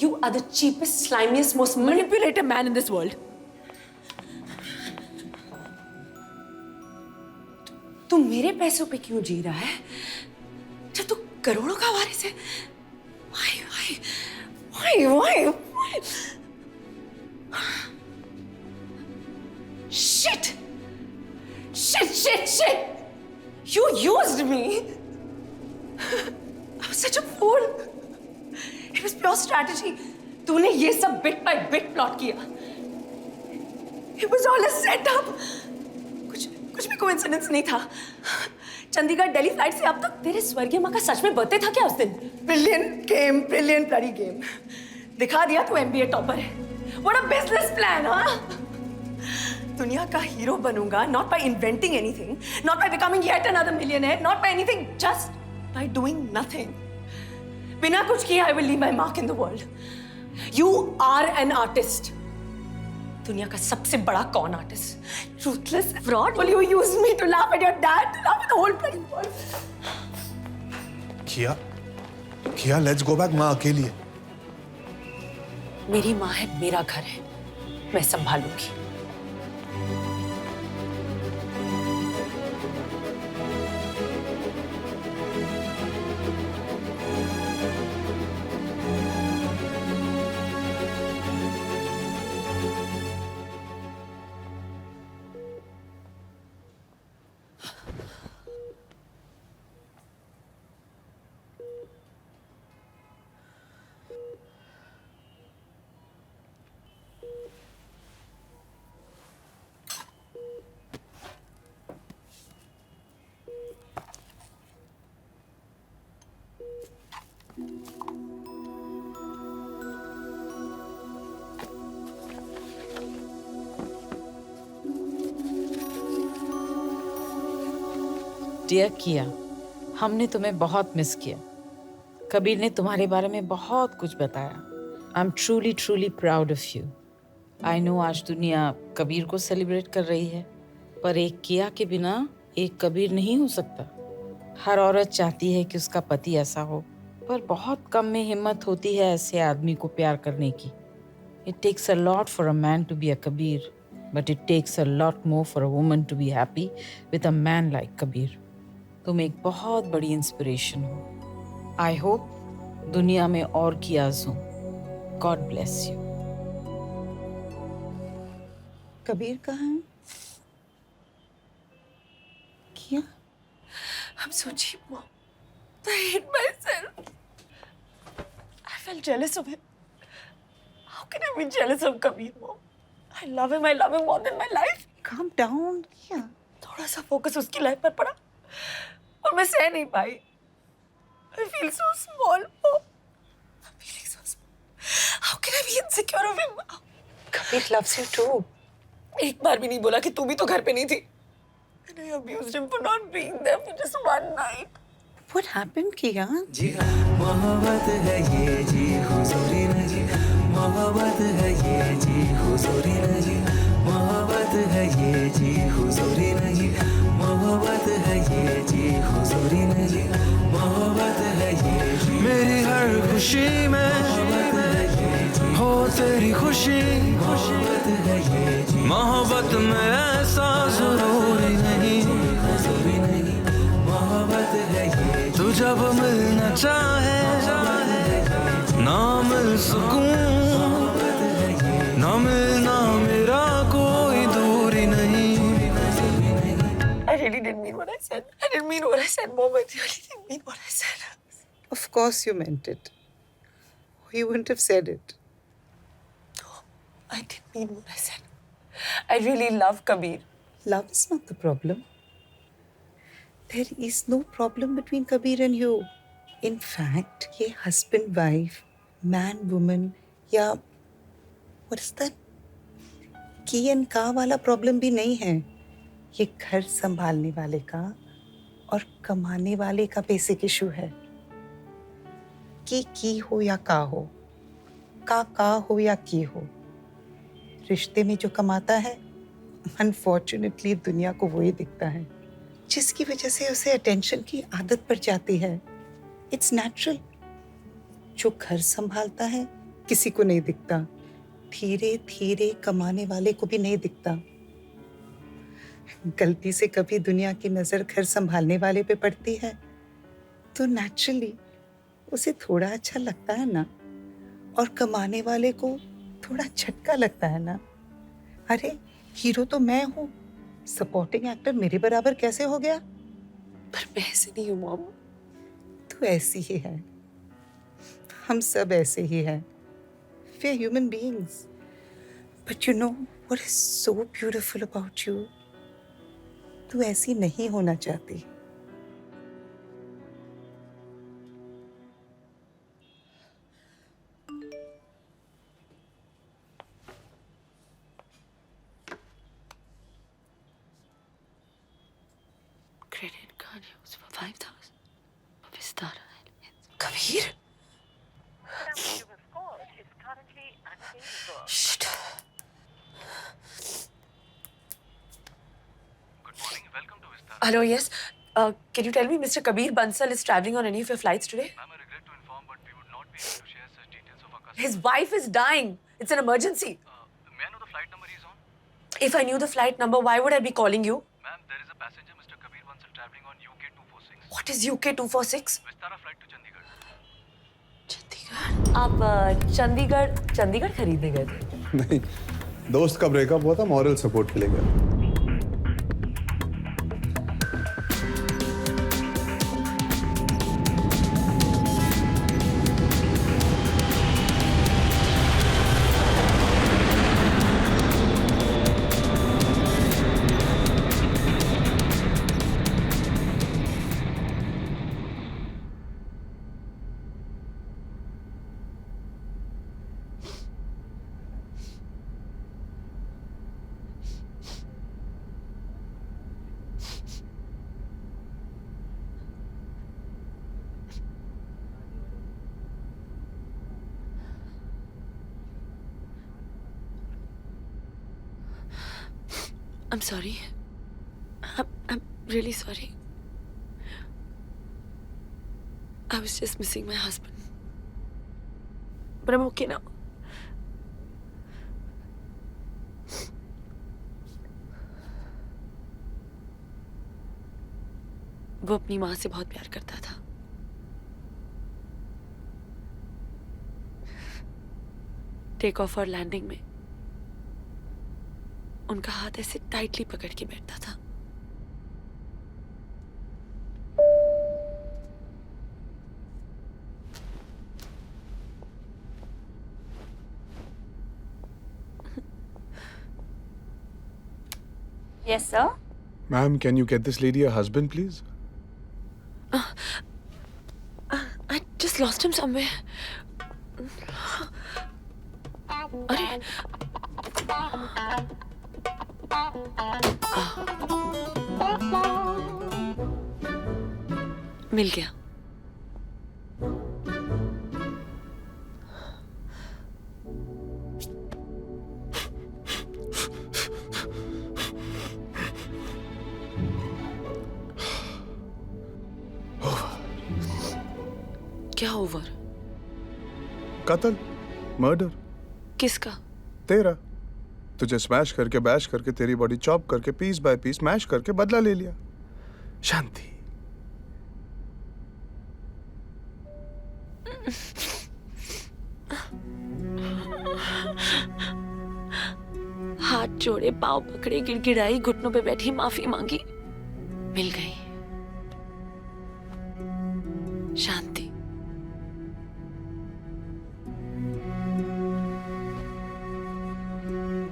[SPEAKER 1] You are the cheapest, slimiest, most manipulative man in this world. तू मेरे पैसों पे क्यों जी रहा है? जब तू करोड़ों का वारिस है. Why? Shit! You used me! I was such a fool! It was pure strategy. तूने ये सब bit by bit plot किया. It was all a setup. कुछ भी coincidence नहीं था. चंडीगढ़ दिल्ली फ्लाइट से अब तक तेरे स्वर्गीय माँ का सच में बर्थडे था क्या उस दिन? Brilliant bloody game. दिखा दिया तू MBA टॉपर है. What a business plan, हाँ? दुनिया का हीरो बनूंगा not by inventing anything, not by becoming yet another millionaire, not by anything, just by doing nothing. बिना कुछ किए I will leave my mark in the world. You are an artist. दुनिया का सबसे बड़ा कौन artist? Ruthless fraud. Will you use me to laugh at your dad, to laugh at the whole bloody world?
[SPEAKER 8] किया let's go back. माँ अकेली है.
[SPEAKER 1] मेरी माँ है, मेरा घर है, मैं संभालूंगी.
[SPEAKER 5] डियर किया, हमने तुम्हें बहुत मिस किया. कबीर ने तुम्हारे बारे में बहुत कुछ बताया. I am truly proud of you. I know आज दुनिया कबीर को सेलिब्रेट कर रही है, पर एक किया के बिना एक कबीर नहीं हो सकता. हर औरत चाहती है कि उसका पति ऐसा हो, पर बहुत कम में हिम्मत होती है ऐसे आदमी को प्यार करने की. It takes a lot for a man to be a Kabir, but it takes a lot more for a woman to be happy with a man like Kabir. तुम एक बहुत बड़ी इंस्पिरेशन हो. आई होप दुनिया में और कियाज हो. God bless you. कबीर कहाँ है? किया?
[SPEAKER 1] I'm so cheap, Mom. I hate myself. I felt jealous of him. How can I be jealous of Kabir, Mom? I love him more than my life.
[SPEAKER 5] Calm down. किया?
[SPEAKER 1] थोड़ा सा फोकस उसकी लाइफ पर पड़ा और मैं सह नहीं पाई. I feel so small, Mom. I'm feeling so small. How can I be insecure of him?
[SPEAKER 5] Kabir loves you too.
[SPEAKER 1] एक बार भी नहीं बोला कि तू भी तो घर पे नहीं थी. And I abused him for not being there for just one night.
[SPEAKER 5] What happened, किया?
[SPEAKER 13] जी मोहब्बत है ये जी हुजूरी न जी मोहब्बत है ये जी हुजूरी न जी मोहब्बत है ये जी हुजूरी न जी मोहब्बत है ये जी हुजूरी न जी मोहब्बत है ये जी मेरी हर खुशी में हो तेरी खुशी मोहब्बत है ये जी मोहब्बत में ऐसा जरूरी नहीं मोहब्बत है ये तू जब मिलना चाहे ना मिल सकूं ना मिलना मेरा कोई दूरी नहीं.
[SPEAKER 1] I really didn't mean what I said. I didn't mean what I said, Mom. I really didn't mean what I said.
[SPEAKER 5] Of course you meant it. Or you wouldn't have said it.
[SPEAKER 1] I didn't mean what I said. I really love Kabir.
[SPEAKER 5] Love is not the problem. There is no problem between Kabir and you. In fact, ये husband wife, man woman या what is that? की and का वाला problem भी नहीं है. ये घर संभालने वाले का और कमाने वाले का बेसिक इशू है. की हो या का हो, का हो या की हो, रिश्ते में जो कमाता है, अनफॉर्चुनेटली दुनिया को वही दिखता है, जिसकी वजह से उसे अटेंशन की आदत पड़ जाती है. It's natural. जो घर संभालता है किसी को नहीं दिखता, धीरे धीरे कमाने वाले को भी नहीं दिखता. गलती से कभी दुनिया की नजर घर संभालने वाले पे पड़ती है तो नेचुरली उसे थोड़ा अच्छा लगता है ना, और कमाने वाले को थोड़ा झटका लगता है ना. अरे हीरो तो मैं हूँ, सपोर्टिंग एक्टर मेरे बराबर कैसे हो गया?
[SPEAKER 1] पर मैं ऐसे नहीं हूँ, मॉम.
[SPEAKER 5] तू ऐसी ही है, हम सब ऐसे ही हैं. We are human beings. But you know what is so beautiful about you? तू ऐसी नहीं होना चाहती.
[SPEAKER 1] Credit card used for 5,000 for Vistara. Kabir? Shit. Hello, yes. Can you tell me Mr. Kabir Bansal is traveling on any of your flights today?
[SPEAKER 19] Ma'am, I regret to inform, but we would not be able to share such details of our customer.
[SPEAKER 1] His wife is dying. It's an emergency.
[SPEAKER 19] May I know the flight number he's on?
[SPEAKER 1] If I knew the flight number, why would I be calling you?
[SPEAKER 19] Ma'am, there is a passenger, Mr. Kabir Bansal, traveling on UK 246.
[SPEAKER 1] What is UK 246?
[SPEAKER 19] Vistara flight to Chandigarh.
[SPEAKER 1] आप चंडीगढ़ खरीदने गए थे?
[SPEAKER 8] नहीं, दोस्त का ब्रेकअप हुआ था, मॉरल सपोर्ट के लिए गया.
[SPEAKER 1] I'm sorry. I'm really sorry. I was just missing my husband. But I'm okay now. वो अपनी माँ से बहुत प्यार करता था. टेक ऑफ और लैंडिंग में उनका हाथ ऐसे टाइटली पकड़ के बैठता था।
[SPEAKER 3] Yes, sir.
[SPEAKER 2] Ma'am, can you get this lady a husband, please?
[SPEAKER 1] I just lost him somewhere. अरे मिल गया। क्या ओवर?
[SPEAKER 2] कत्ल, मर्डर।
[SPEAKER 1] किसका?
[SPEAKER 2] तेरा। तुझे स्मैश करके बैश करके तेरी बॉडी चॉप करके पीस बाय पीस मैश करके बदला ले लिया। शांति।
[SPEAKER 1] हाथ जोड़े, पाँव पकड़े, गिड़गिड़ाई, घुटनों पे बैठी, माफी मांगी, मिल गई शांति।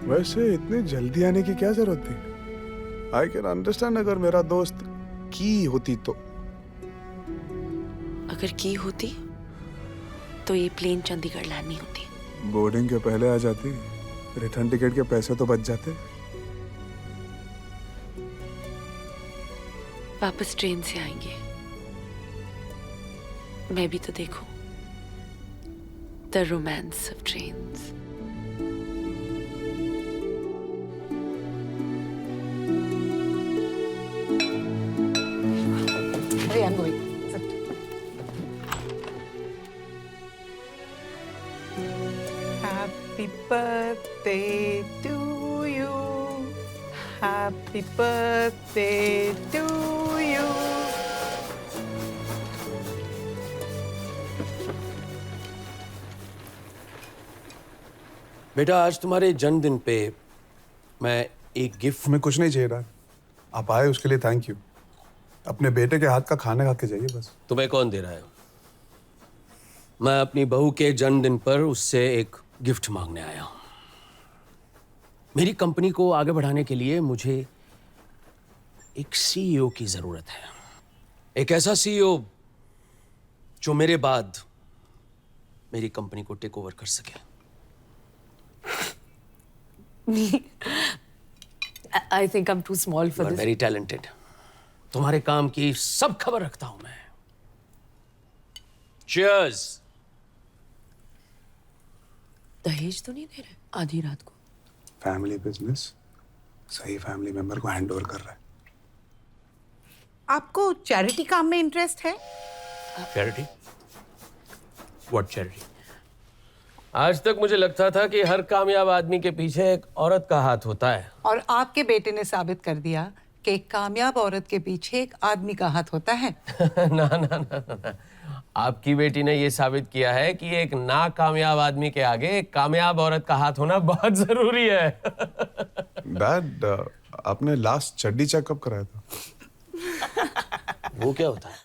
[SPEAKER 2] वैसे इतनी जल्दी आने की क्या जरूरत थी? आई कैन अंडरस्टैंड अगर मेरा दोस्त की होती तो।
[SPEAKER 1] अगर की होती तो ये प्लेन चंडीगढ़ लैंड नहीं होती।
[SPEAKER 2] बोर्डिंग के पहले आ जाती, रिटर्न टिकट के पैसे तो बच जाते।
[SPEAKER 1] वापस ट्रेन से आएंगे। मैं भी तो देखूं the romance of trains.
[SPEAKER 5] Hey, I'm going. Sit. Happy birthday to you. Happy birthday to you.
[SPEAKER 6] बेटा, आज तुम्हारे जन्मदिन पे मैं एक गिफ्ट।
[SPEAKER 2] हमें कुछ नहीं चाहिए डैड, आप आए उसके लिए थैंक यू। अपने बेटे के हाथ का खाना खा के जाइए बस।
[SPEAKER 6] तुम्हें कौन दे रहा है? मैं अपनी बहू के जन्मदिन पर उससे एक गिफ्ट मांगने आया हूं। मेरी कंपनी को आगे बढ़ाने के लिए मुझे एक सीईओ की जरूरत है। एक ऐसा सीईओ जो मेरे बाद मेरी कंपनी को टेक ओवर कर सके।
[SPEAKER 1] I think I'm too small for this.
[SPEAKER 6] Very talented. तुम्हारे काम की सब खबर रखता हूं मैं। Cheers!
[SPEAKER 1] दहेज तो नहीं दे रहे आधी रात को?
[SPEAKER 2] फैमिली बिजनेस सही फैमिली मेंबर को हैंड ओवर कर रहा है।
[SPEAKER 5] आपको चैरिटी काम में इंटरेस्ट है?
[SPEAKER 6] चैरिटी? What charity? आज तक मुझे लगता था कि हर कामयाब आदमी के पीछे एक औरत का हाथ होता है।
[SPEAKER 5] और आपके बेटे ने साबित कर दिया कि एक कामयाब औरत के पीछे एक आदमी का हाथ होता है।
[SPEAKER 6] ना ना ना ना, आपकी बेटी ने ये साबित किया है कि एक नाकामयाब आदमी के आगे एक कामयाब औरत का हाथ होना बहुत जरूरी है।
[SPEAKER 2] डैड, आपने लास्ट चड्डी चेकअप कराया था?
[SPEAKER 6] वो क्या होता है?